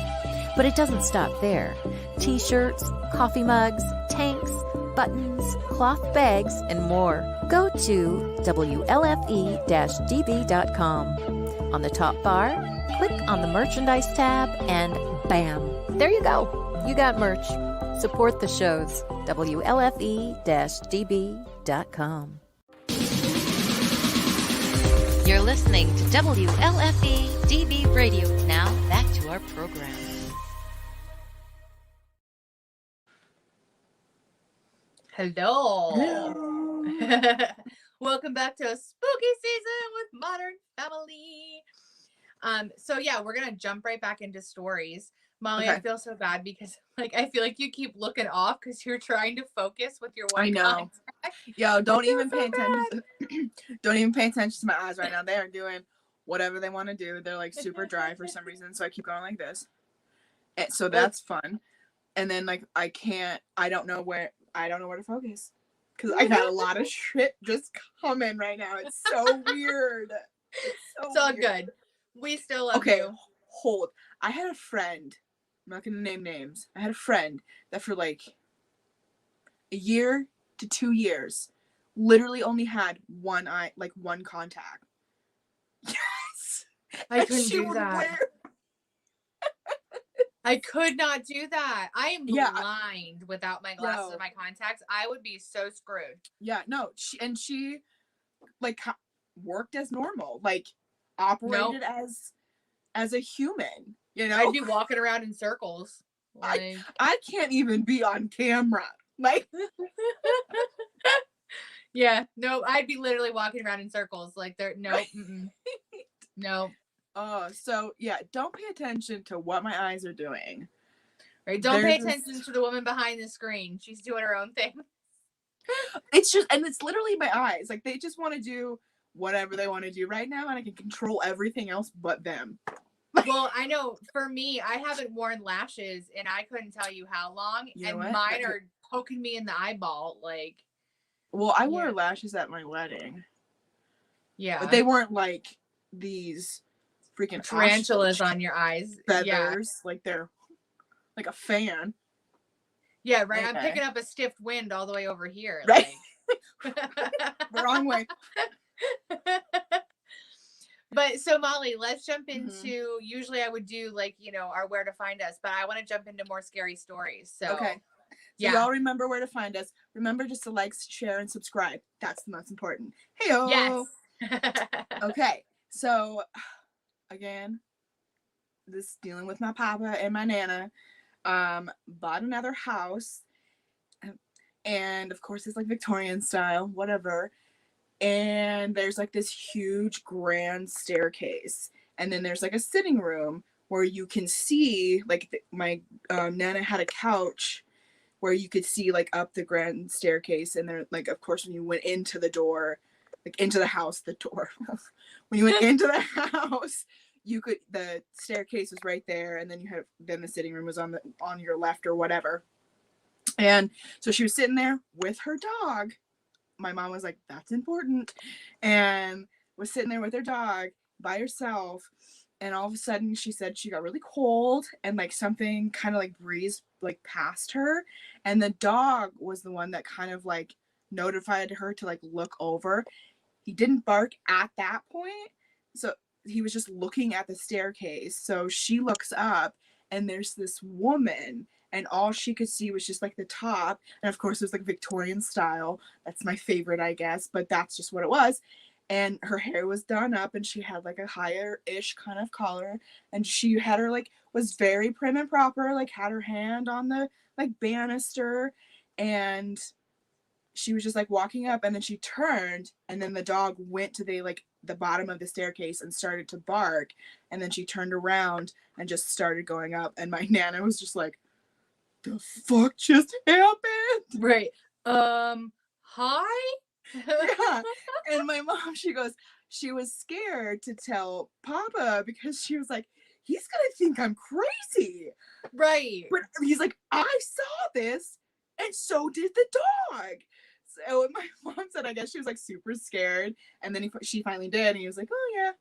Speaker 1: But it doesn't stop there. T-shirts, coffee mugs, tanks, buttons, cloth bags, and more. Go to WLFE-DB.com. On the top bar, click on the merchandise tab and bam, there you go. You got merch. Support the shows. WLFE-DB.com. You're listening to WLFE-DB Radio. Now back to our program.
Speaker 2: Hello. Welcome back to a spooky season with Modern Family. So yeah, we're gonna jump right back into stories. Molly,
Speaker 3: Okay.
Speaker 2: I feel so bad because I feel like you keep looking off because you're trying to focus with your one
Speaker 3: I know.
Speaker 2: contact.
Speaker 3: Yo, don't
Speaker 2: feel
Speaker 3: even
Speaker 2: so
Speaker 3: pay attention. Don't even pay attention to my eyes right now. They are doing whatever they want to do. They're like super dry for some reason, so I keep going like this. And so that's fun. And then like I don't know where to focus because I got a lot of shit just coming right now. It's so weird.
Speaker 2: It's all good. We still love
Speaker 3: Okay,
Speaker 2: you.
Speaker 3: hold. I had a friend. I'm not gonna name names. I had a friend that for like a year to 2 years literally only had one eye, like one contact. Yes.
Speaker 2: I
Speaker 3: And
Speaker 2: couldn't
Speaker 3: she
Speaker 2: do
Speaker 3: would
Speaker 2: that. I could not do that. I am blind without my glasses and my contacts. I would be so screwed.
Speaker 3: Yeah, no. She like worked as normal, like operated as a human. You know,
Speaker 2: I'd be walking around in circles. Like...
Speaker 3: I can't even be on camera. Like,
Speaker 2: yeah, no, I'd be literally walking around in circles. Like, nope, no.
Speaker 3: So yeah, don't pay attention to what my eyes are doing.
Speaker 2: Right, don't pay attention to the woman behind the screen. She's doing her own thing.
Speaker 3: It's just, and it's literally my eyes. Like, they just want to do whatever they want to do right now, and I can control everything else but them.
Speaker 2: Well, I know for me, I haven't worn lashes and I couldn't tell you how long, and mine are poking me in the eyeball. Like,
Speaker 3: well, I wore lashes at my wedding.
Speaker 2: Yeah,
Speaker 3: but they weren't like these freaking
Speaker 2: tarantulas on your eyes.
Speaker 3: Feathers, like they're like a fan.
Speaker 2: Yeah, right. Okay. I'm picking up a stiff wind all the way over here.
Speaker 3: Right. Like... the wrong way.
Speaker 2: But so Molly, let's jump into, usually I would do like, our where to find us, but I want to jump into more scary stories. So
Speaker 3: okay. So y'all remember where to find us. Remember just to like, share, and subscribe. That's the most important. Hey-o.
Speaker 2: Yes.
Speaker 3: Okay. So again, this dealing with my papa and my nana. Bought another house. And of course it's like Victorian style, whatever. and there's like this huge grand staircase, and then there's like a sitting room where you can see like my Nana had a couch where you could see like up the grand staircase, and there, like, of course, when you went into the door, like into the house, the door, when you went into the house, you could, the staircase was right there, and then then the sitting room was on your left or whatever. And so she was sitting there with her dog. My mom was like, that's important. And was sitting there with her dog by herself. And all of a sudden she said she got really cold, and like something kind of like breezed like past her. And the dog was the one that kind of like notified her to like look over. He didn't bark at that point. So he was just looking at the staircase. So she looks up, and there's this woman, and all she could see was just like the top. And of course it was like Victorian style. That's my favorite, I guess, but that's just what it was. And her hair was done up, and she had like a higher-ish kind of color, and she had her like, was very prim and proper, like had her hand on the like banister, and she was just like walking up, and then she turned, and then the dog went to the bottom of the staircase and started to bark, and then she turned around and just started going up, and my Nana was just like, the fuck just happened?
Speaker 2: Right. Hi?
Speaker 3: Yeah. And my mom, she was scared to tell Papa, because she was like, he's gonna think I'm crazy.
Speaker 2: Right.
Speaker 3: But he's like, I saw this, and so did the dog. So my mom said, I guess she was like super scared, and then she finally did, and he was like, oh yeah,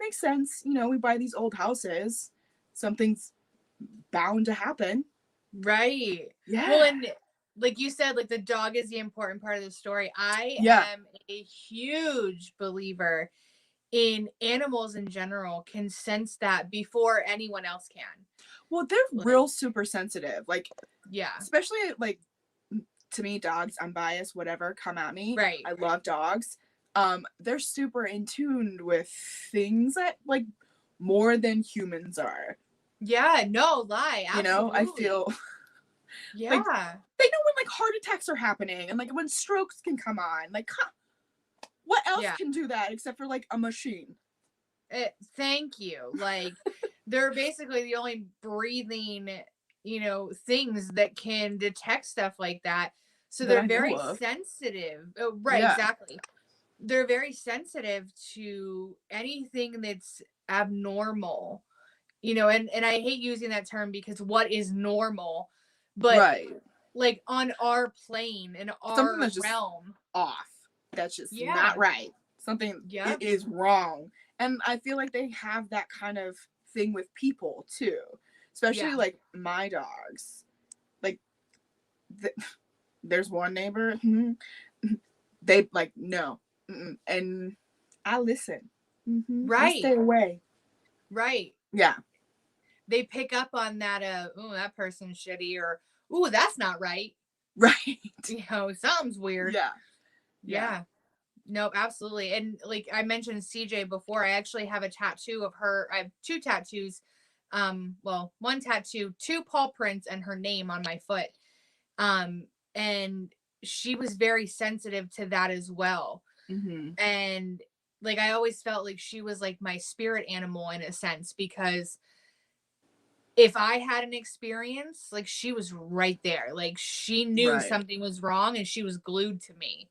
Speaker 3: makes sense. You know, we buy these old houses. Something's bound to happen.
Speaker 2: Right.
Speaker 3: Yeah.
Speaker 2: Well, and like you said, like the dog is the important part of the story. I am a huge believer in animals in general can sense that before anyone else can.
Speaker 3: Well, they're real super sensitive. Like,
Speaker 2: yeah.
Speaker 3: Especially like, to me, dogs, I'm biased, whatever, come at me.
Speaker 2: Right.
Speaker 3: I love dogs. They're super in tune with things that like more than humans are.
Speaker 2: Yeah, no lie. Absolutely.
Speaker 3: You know, I feel
Speaker 2: yeah.
Speaker 3: Like, they know when like heart attacks are happening, and like when strokes can come on. Like, what else can do that except for like a machine?
Speaker 2: Thank you. Like, they're basically the only breathing, you know, things that can detect stuff like that. So they're very sensitive. Oh, right, yeah. Exactly. They're very sensitive to anything that's abnormal. You know, and I hate using that term because what is normal? But like on our plane, in our realm,
Speaker 3: off. That's just not right. Something is wrong. And I feel like they have that kind of thing with people too. Especially like my dogs. Like there's one neighbor, they like, no. And I listen.
Speaker 2: Right.
Speaker 3: I stay away.
Speaker 2: Right.
Speaker 3: Yeah.
Speaker 2: They pick up on that, oh, that person's shitty, or, ooh, that's not right.
Speaker 3: Right.
Speaker 2: You know, something's weird. Yeah. No, absolutely. And like I mentioned CJ before, I actually have a tattoo of her. I have 2 tattoos. Well, 1 tattoo, 2 paw prints, and her name on my foot. And she was very sensitive to that as well. And like, I always felt like she was like my spirit animal in a sense, because if I had an experience, like she was right there. Like she knew something was wrong, and she was glued to me.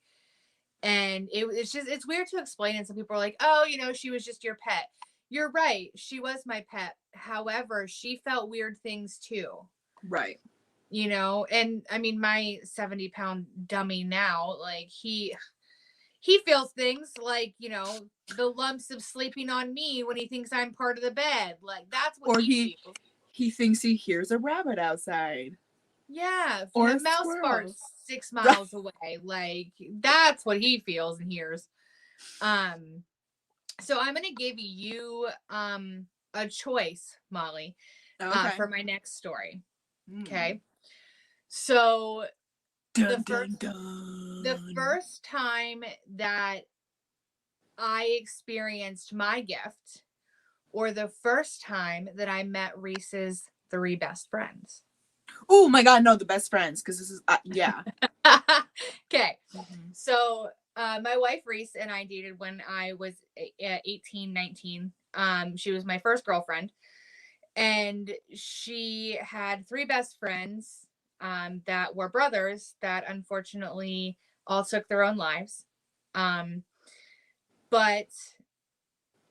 Speaker 2: And it's weird to explain. And some people are like, oh, you know, she was just your pet. You're right. She was my pet. However, she felt weird things too.
Speaker 3: Right.
Speaker 2: You know, and I mean, my 70-pound dummy now, like he feels things like, you know, the lumps of sleeping on me when he thinks I'm part of the bed. Like that's what he feels.
Speaker 3: He thinks he hears a rabbit outside.
Speaker 2: Yeah.
Speaker 3: Or
Speaker 2: a mouse farts 6 miles away. Like that's what he feels and hears. So I'm going to give you a choice, Molly, for my next story. Okay. So the first time that I experienced my gift, or the first time that I met Reese's 3 best friends.
Speaker 3: Oh my God, no, the best friends, because this is, yeah.
Speaker 2: Okay. So My wife Reese and I dated when I was 18, 19. She was my first girlfriend, and she had 3 best friends that were brothers that unfortunately all took their own lives. But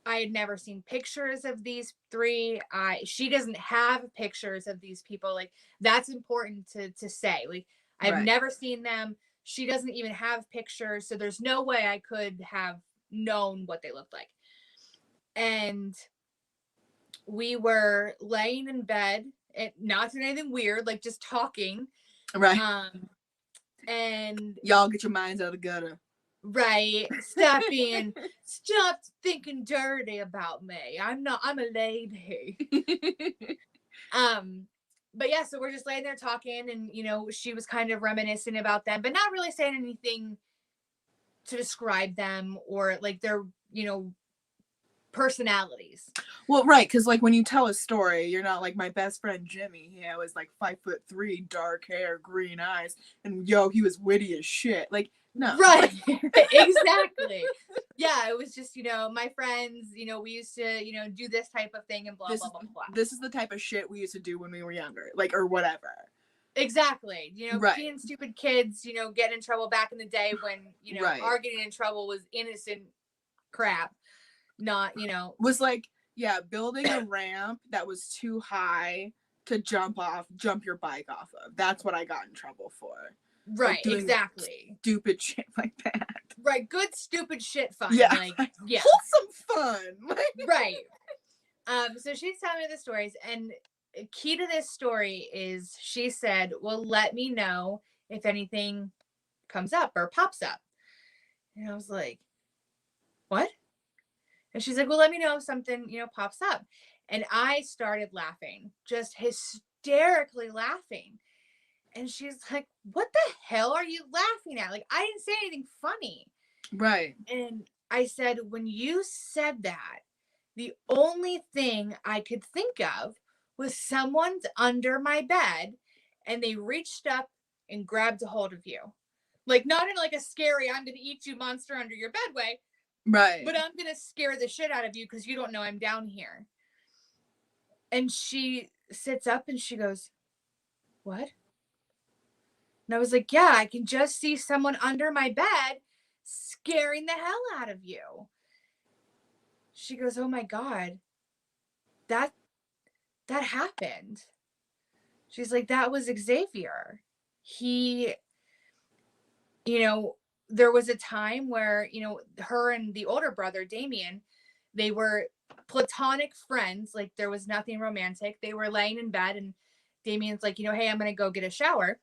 Speaker 2: I had never seen pictures of these 3. She doesn't have pictures of these people. Like, that's important to say. Like, I've
Speaker 3: Right.
Speaker 2: never seen them. She doesn't even have pictures, so there's no way I could have known what they looked like. And we were laying in bed, not doing anything weird, like just talking.
Speaker 3: Right.
Speaker 2: And
Speaker 3: Y'all get your minds out of the gutter.
Speaker 2: right, stop thinking dirty about me. I'm a lady. But yeah, so we're just laying there talking, and she was kind of reminiscing about them, but not really saying anything to describe them or like their personalities.
Speaker 3: Well, right, because like when you tell a story, you're not like my best friend Jimmy. He was like 5'3", dark hair, green eyes, and he was witty as shit. Like, no.
Speaker 2: Right. Exactly. Yeah, it was just, my friends, we used to, do this type of thing and blah, blah, blah, blah.
Speaker 3: This is the type of shit we used to do when we were younger, like, or whatever.
Speaker 2: Exactly.
Speaker 3: Right.
Speaker 2: Being stupid kids, getting in trouble back in the day when,
Speaker 3: Right.
Speaker 2: our getting in trouble was innocent crap. Not,
Speaker 3: Was like, yeah, building a ramp that was too high to jump your bike off of. That's what I got in trouble for.
Speaker 2: Right,
Speaker 3: like
Speaker 2: exactly.
Speaker 3: Stupid shit like that.
Speaker 2: Right, good stupid shit fun.
Speaker 3: Yeah.
Speaker 2: Like, yeah.
Speaker 3: Wholesome fun.
Speaker 2: Right. So she's telling me the stories, and key to this story is she said, well, let me know if anything comes up or pops up. And I was like, what? And she's like, well, let me know if something, pops up. And I started laughing, just hysterically laughing. And she's like, what the hell are you laughing at? Like, I didn't say anything funny.
Speaker 3: Right.
Speaker 2: And I said, when you said that, the only thing I could think of was someone's under my bed and they reached up and grabbed a hold of you. Like, not in like a scary, I'm going to eat you monster under your bed way.
Speaker 3: Right.
Speaker 2: But I'm going to scare the shit out of you because you don't know I'm down here. And she sits up and she goes, what? And I was like, yeah, I can just see someone under my bed scaring the hell out of you. She goes, oh my God, that happened. She's like, that was Xavier. He, there was a time where, her and the older brother, Damien, they were platonic friends. Like, there was nothing romantic. They were laying in bed and Damien's like, hey, I'm going to go get a shower.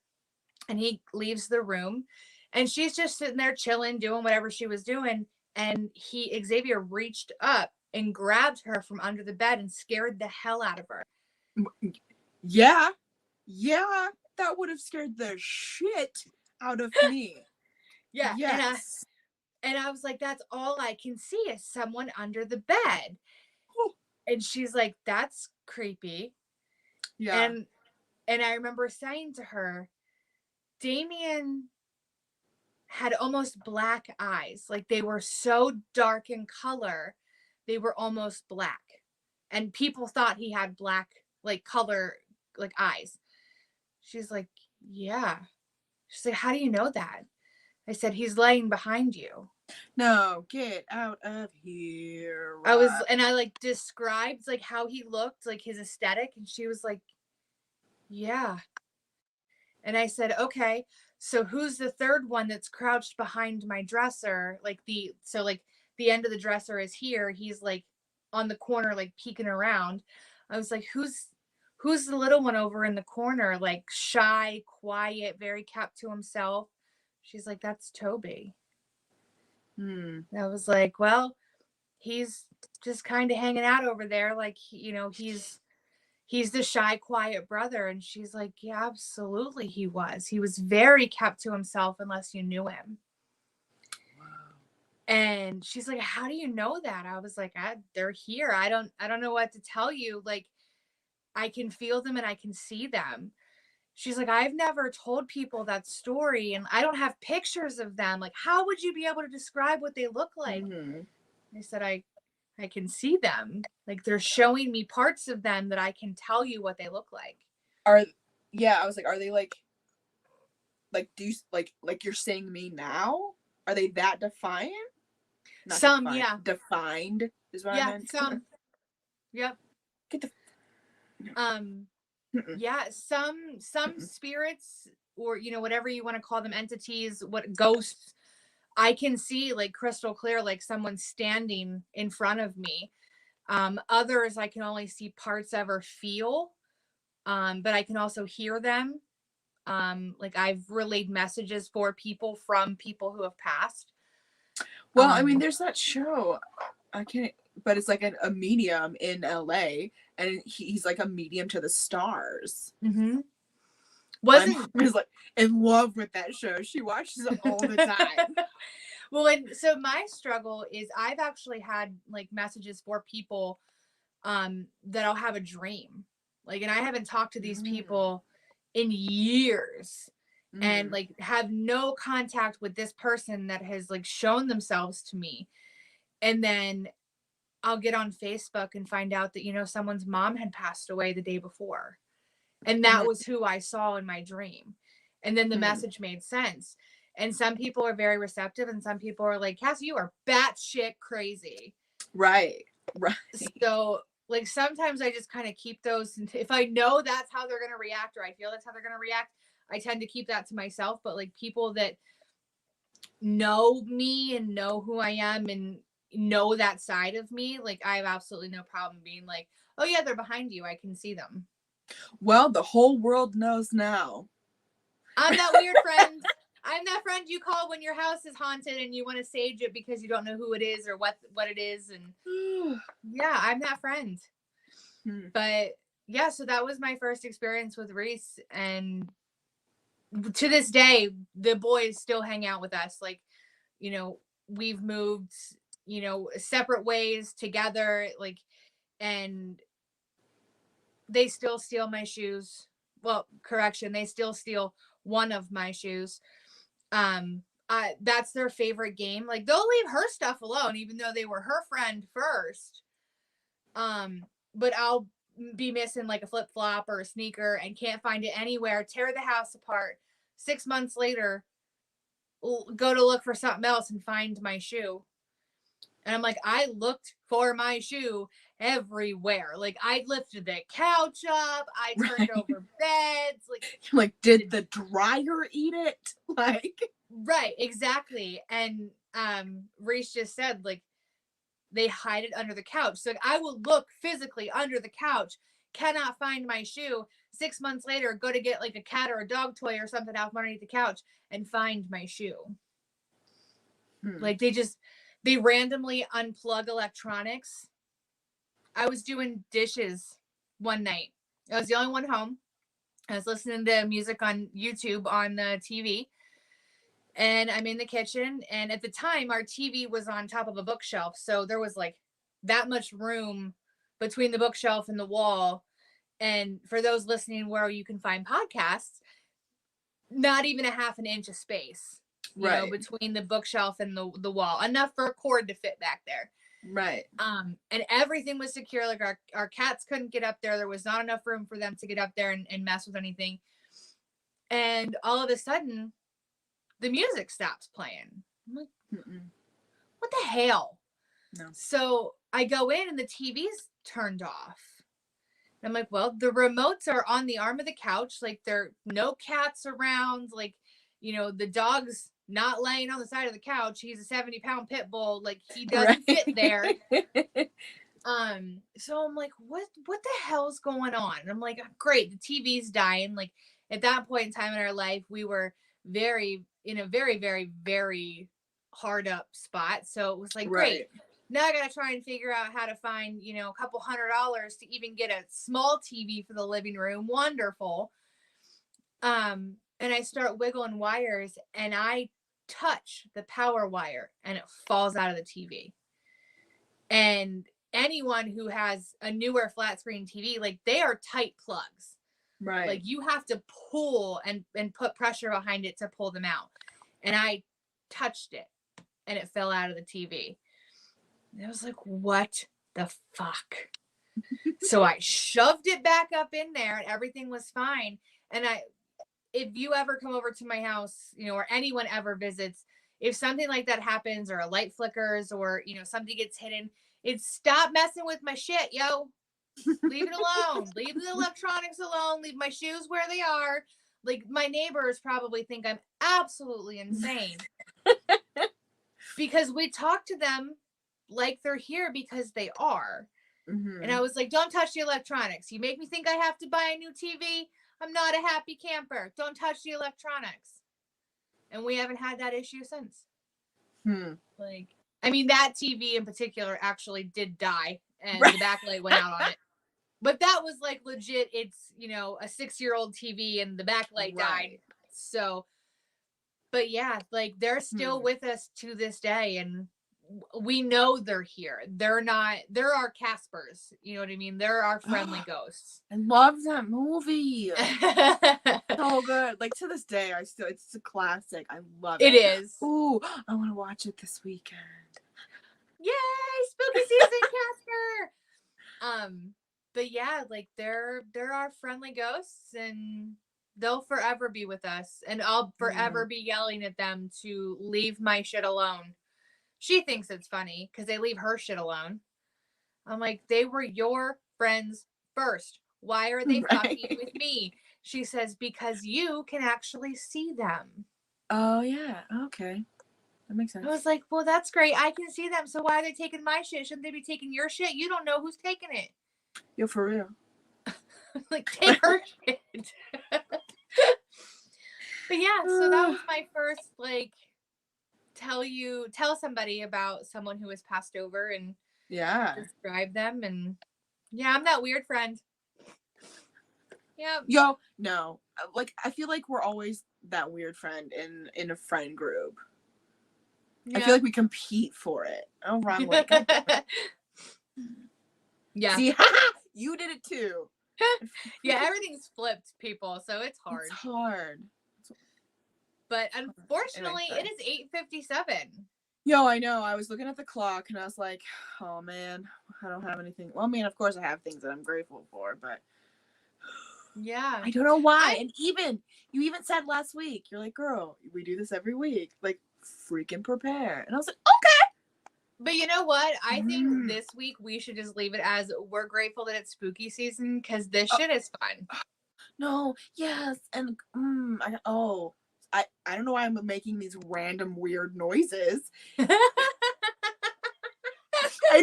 Speaker 2: And he leaves the room and she's just sitting there chilling, doing whatever she was doing. And Xavier reached up and grabbed her from under the bed and scared the hell out of her.
Speaker 3: Yeah. Yeah. That would have scared the shit out of me.
Speaker 2: Yeah.
Speaker 3: Yes.
Speaker 2: And I was like, that's all I can see is someone under the bed.
Speaker 3: Ooh.
Speaker 2: And she's like, that's creepy.
Speaker 3: Yeah.
Speaker 2: And I remember saying to her, Damien had almost black eyes. Like, they were so dark in color, they were almost black. And people thought he had black, like, color, like, eyes. She's like, yeah. She's like, how do you know that? I said, he's laying behind you.
Speaker 3: No, get out of here.
Speaker 2: I like described like how he looked, like his aesthetic. And she was like, yeah. And I said, okay, so who's the third one that's crouched behind my dresser? Like the end of the dresser is here. He's like on the corner, like peeking around. I was like, who's the little one over in the corner? Like shy, quiet, very kept to himself. She's like, that's Toby. I was like, well, he's just kind of hanging out over there. Like, he's the shy, quiet brother. And she's like, yeah, absolutely. He was very kept to himself unless you knew him. Wow. And she's like, how do you know that? I was like, they're here. I don't know what to tell you. Like, I can feel them and I can see them. she's like, I've never told people that story and I don't have pictures of them. Like, how would you be able to describe what they look like?
Speaker 3: Mm-hmm.
Speaker 2: I said, I can see them. Like, they're showing me parts of them that I can tell you what they look like.
Speaker 3: I was like, are they like do you like you're saying me now? Are they that defiant? Not
Speaker 2: Some,
Speaker 3: defiant.
Speaker 2: yeah.
Speaker 3: Defined is what I
Speaker 2: Yeah,
Speaker 3: meant.
Speaker 2: some. Yep.
Speaker 3: Get the Mm-mm.
Speaker 2: Yeah, some spirits, or whatever you want to call them, entities, what ghosts, I can see like crystal clear, like someone standing in front of me. Others I can only see parts of or feel, but I can also hear them. Like I've relayed messages for people from people who have passed.
Speaker 3: Well, I mean, there's that show. I can't, but it's like a medium in LA, and he's like a medium to the stars.
Speaker 2: Mm-hmm.
Speaker 3: My mom is like in love with that show. She watches it all the time.
Speaker 2: Well, and so my struggle is I've actually had like messages for people that I'll have a dream. Like, and I haven't talked to these people in years and like have no contact with this person that has like shown themselves to me. And then I'll get on Facebook and find out that, someone's mom had passed away the day before. And that was who I saw in my dream. And then the message made sense. And some people are very receptive and some people are like, Cassie, you are batshit crazy.
Speaker 3: Right.
Speaker 2: So like sometimes I just kind of keep those. If I know that's how they're going to react, or I feel that's how they're going to react, I tend to keep that to myself. But like people that know me and know who I am and know that side of me, like I have absolutely no problem being like, oh yeah, they're behind you. I can see them.
Speaker 3: Well, the whole world knows now.
Speaker 2: I'm that weird friend. I'm that friend you call when your house is haunted and you want to sage it because you don't know who it is or what it is. And yeah, I'm that friend. But yeah, so that was my first experience with Reese. And to this day, the boys still hang out with us. Like, we've moved, separate ways together. Like, and they still steal my shoes. Well, correction, they still steal one of my shoes. That's their favorite game. Like they'll leave her stuff alone, even though they were her friend first. But I'll be missing like a flip flop or a sneaker and can't find it anywhere. Tear the house apart. 6 months later, go to look for something else and find my shoe. And I'm like, I looked for my shoe everywhere. Like I lifted the couch up, I turned over beds.
Speaker 3: Like, did the dryer eat it? Like,
Speaker 2: right, exactly. And Reese just said like they hide it under the couch. So like, I will look physically under the couch, cannot find my shoe. 6 months later, go to get like a cat or a dog toy or something out from underneath the couch and find my shoe. Like they randomly unplug electronics. I was doing dishes one night. I was the only one home. I was listening to music on YouTube on the TV. And I'm in the kitchen. And at the time, our TV was on top of a bookshelf. So there was like that much room between the bookshelf and the wall. And for those listening where you can find podcasts, not even a half an inch of space. You know, between the bookshelf and the wall, enough for a cord to fit back there.
Speaker 3: Right.
Speaker 2: And everything was secure. Like our cats couldn't get up there. There was not enough room for them to get up there and mess with anything. And all of a sudden, the music stops playing. I'm like, what the hell?
Speaker 3: No.
Speaker 2: So I go in and the TV's turned off. And I'm like, well, the remotes are on the arm of the couch. Like there are no cats around. Like, the dog's not laying on the side of the couch. He's a 70-pound pit bull. Like he doesn't fit there. So I'm like, what the hell's going on? And I'm like, great, the TV's dying. Like at that point in time in our life, we were in a very, very, very hard up spot. So it was like, great. Now I got to try and figure out how to find, a couple $100 to even get a small TV for the living room. Wonderful. And I start wiggling wires and I touch the power wire and it falls out of the TV. And anyone who has a newer flat screen TV, like they are tight plugs.
Speaker 3: Right.
Speaker 2: Like you have to pull and put pressure behind it to pull them out. And I touched it and it fell out of the TV. And I was like, what the fuck? So I shoved it back up in there and everything was fine. And if you ever come over to my house, you know, or anyone ever visits, if something like that happens or a light flickers or, you know, something gets hidden, it's stop messing with my shit, yo. Leave it alone. Leave the electronics alone. Leave my shoes where they are. Like my neighbors probably think I'm absolutely insane because we talk to them like they're here because they are.
Speaker 3: Mm-hmm.
Speaker 2: And I was like, don't touch the electronics. You make me think I have to buy a new TV. I'm not a happy camper. Don't touch the electronics. And we haven't had that issue since. Like, I mean, that TV in particular actually did die and the backlight went out on it. But that was like legit. It's, you know, a 6-year-old TV and the backlight died. So, but yeah, like they're still with us to this day. And we know they're here. They're our Caspers. You know what I mean? They're our friendly ghosts.
Speaker 3: I love that movie. So good. Like to this day, it's a classic. I love it.
Speaker 2: It is.
Speaker 3: Ooh, I want to watch it this weekend.
Speaker 2: Yay! Spooky season, Casper. But yeah, like they're our friendly ghosts and they'll forever be with us. And I'll forever be yelling at them to leave my shit alone. She thinks it's funny because they leave her shit alone. I'm like, they were your friends first. Why are they fucking with me? She says, because you can actually see them.
Speaker 3: Oh, yeah. Okay. That makes sense.
Speaker 2: I was like, well, that's great. I can see them. So why are they taking my shit? Shouldn't they be taking your shit? You don't know who's taking it.
Speaker 3: Yo, for real.
Speaker 2: Like, take her shit. But yeah, so that was my first, like, tell somebody about someone who has passed over and describe them. And yeah, I'm that weird friend. Yeah.
Speaker 3: Yo, no. Like, I feel like we're always that weird friend in a friend group. Yeah. I feel like we compete for it. Oh, wrong way.
Speaker 2: Yeah.
Speaker 3: See, you did it too.
Speaker 2: Yeah, everything's flipped, people, so it's hard.
Speaker 3: It's hard.
Speaker 2: But unfortunately, it is 8:57.
Speaker 3: Yo, I know. I was looking at the clock and I was like, oh man, I don't have anything. Well, I mean, of course I have things that I'm grateful for, but
Speaker 2: yeah.
Speaker 3: I don't know why. And you even said last week, you're like, girl, we do this every week. Like, freaking prepare. And I was like, okay.
Speaker 2: But you know what? I think this week we should just leave it as we're grateful that it's spooky season because this shit is fun.
Speaker 3: No, yes. And I don't know why I'm making these random weird noises. I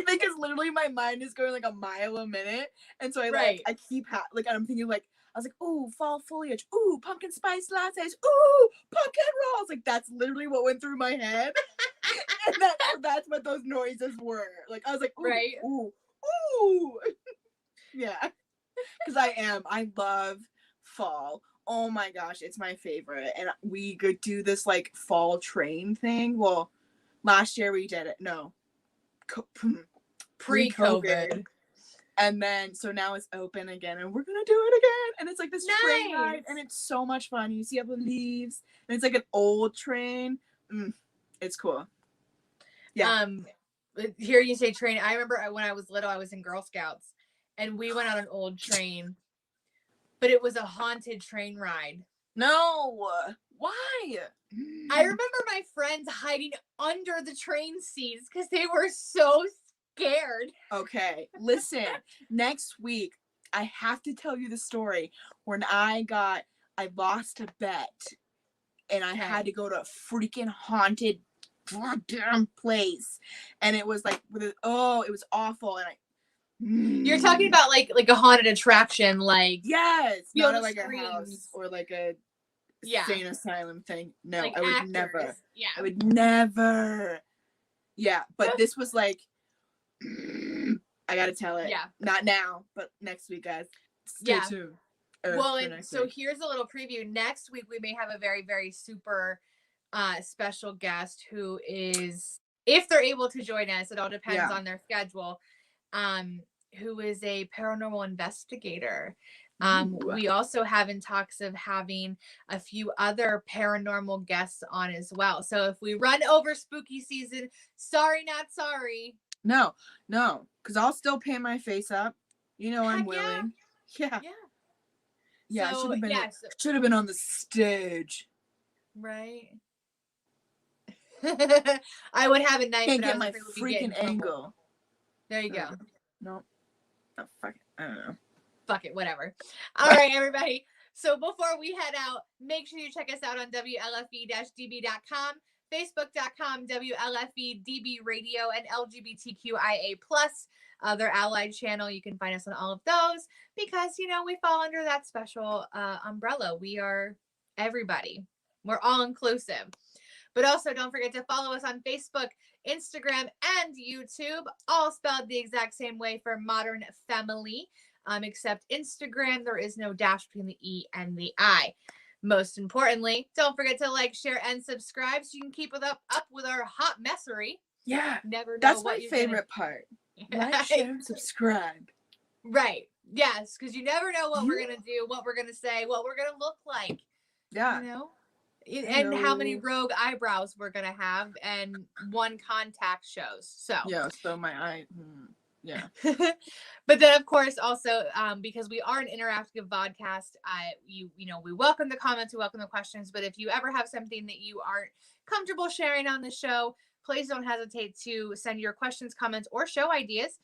Speaker 3: think it's literally my mind is going like a mile a minute. And so I keep I'm thinking like, I was like, ooh, fall foliage. Ooh, pumpkin spice lattes. Ooh, pumpkin rolls. Like that's literally what went through my head. And that's what those noises were. Like I was like, ooh, ooh. Yeah. Because I love fall. Oh my gosh, it's my favorite. And we could do this like fall train thing. Well, last year we did it. No. Pre-COVID. And then so now it's open again and we're gonna do it again. And it's like this train ride and it's so much fun. You see all the leaves and it's like an old train. It's cool. Yeah.
Speaker 2: Here you say train. I remember when I was little, I was in Girl Scouts and we went on an old train, but it was a haunted train ride.
Speaker 3: No. Why?
Speaker 2: I remember my friends hiding under the train seats because they were so scared.
Speaker 3: Okay, listen. Next week, I have to tell you the story when I lost a bet and I had to go to a freaking haunted goddamn place, and it was like, it was awful, and
Speaker 2: You're talking about like a haunted attraction, like
Speaker 3: not like a house or like a insane asylum thing. No, like I would
Speaker 2: actors.
Speaker 3: never.
Speaker 2: Yeah,
Speaker 3: I would never. Yeah, but this was like, I gotta tell it.
Speaker 2: Yeah,
Speaker 3: not now, but next week, guys. Stay tuned.
Speaker 2: Well, and so here's a little preview. Next week we may have a very, very super special guest who is, if they're able to join us, it all depends on their schedule, who is a paranormal investigator.
Speaker 3: Ooh.
Speaker 2: We also have in talks of having a few other paranormal guests on as well. So if we run over spooky season, sorry, not sorry.
Speaker 3: No, because I'll still paint my face up. You know, I'm
Speaker 2: Heck yeah.
Speaker 3: willing. Yeah.
Speaker 2: Yeah.
Speaker 3: I
Speaker 2: So,
Speaker 3: should have been on the stage.
Speaker 2: Right. I would have a knife,
Speaker 3: Can't
Speaker 2: but
Speaker 3: get
Speaker 2: I was
Speaker 3: my
Speaker 2: afraid we'd get in
Speaker 3: freaking
Speaker 2: trouble.
Speaker 3: angle.
Speaker 2: There you go.
Speaker 3: No. Oh, fuck it. I don't know.
Speaker 2: Fuck it, whatever. All right, everybody. So before we head out, make sure you check us out on WLFE-DB.com, Facebook.com, WLFE-DB Radio, and LGBTQIA+, their allied channel. You can find us on all of those because, you know, we fall under that special umbrella. We are everybody. We're all inclusive. But also don't forget to follow us on Facebook, Instagram, and YouTube, all spelled the exact same way for Modern Femme-ily. Except Instagram, there is no dash between the E and the I. Most importantly, don't forget to like, share, and subscribe so you can keep up with our hot messery.
Speaker 3: Yeah,
Speaker 2: never know
Speaker 3: that's
Speaker 2: what
Speaker 3: my
Speaker 2: you're
Speaker 3: favorite part. Like, share, and subscribe.
Speaker 2: Right. Yes, because you never know what we're going to do, what we're going to say, what we're going to look like.
Speaker 3: Yeah.
Speaker 2: You know? And how many rogue eyebrows we're going to have and one contact shows. So.
Speaker 3: Yeah, so my eye... Yeah.
Speaker 2: But then of course also because we are an interactive podcast, you know, we welcome the comments, we welcome the questions, but if you ever have something that you aren't comfortable sharing on the show, please don't hesitate to send your questions, comments, or show ideas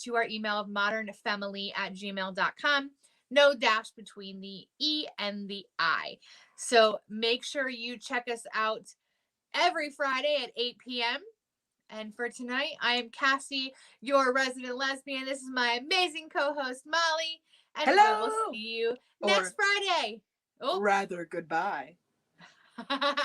Speaker 2: to our email of modernfemily@gmail.com. No dash between the E and the I. So make sure you check us out every Friday at 8 p.m. And for tonight, I am Cassie, your resident lesbian. This is my amazing co-host, Molly. And
Speaker 3: Hello!
Speaker 2: we'll see you next Friday.
Speaker 3: Rather, goodbye.
Speaker 2: Bye.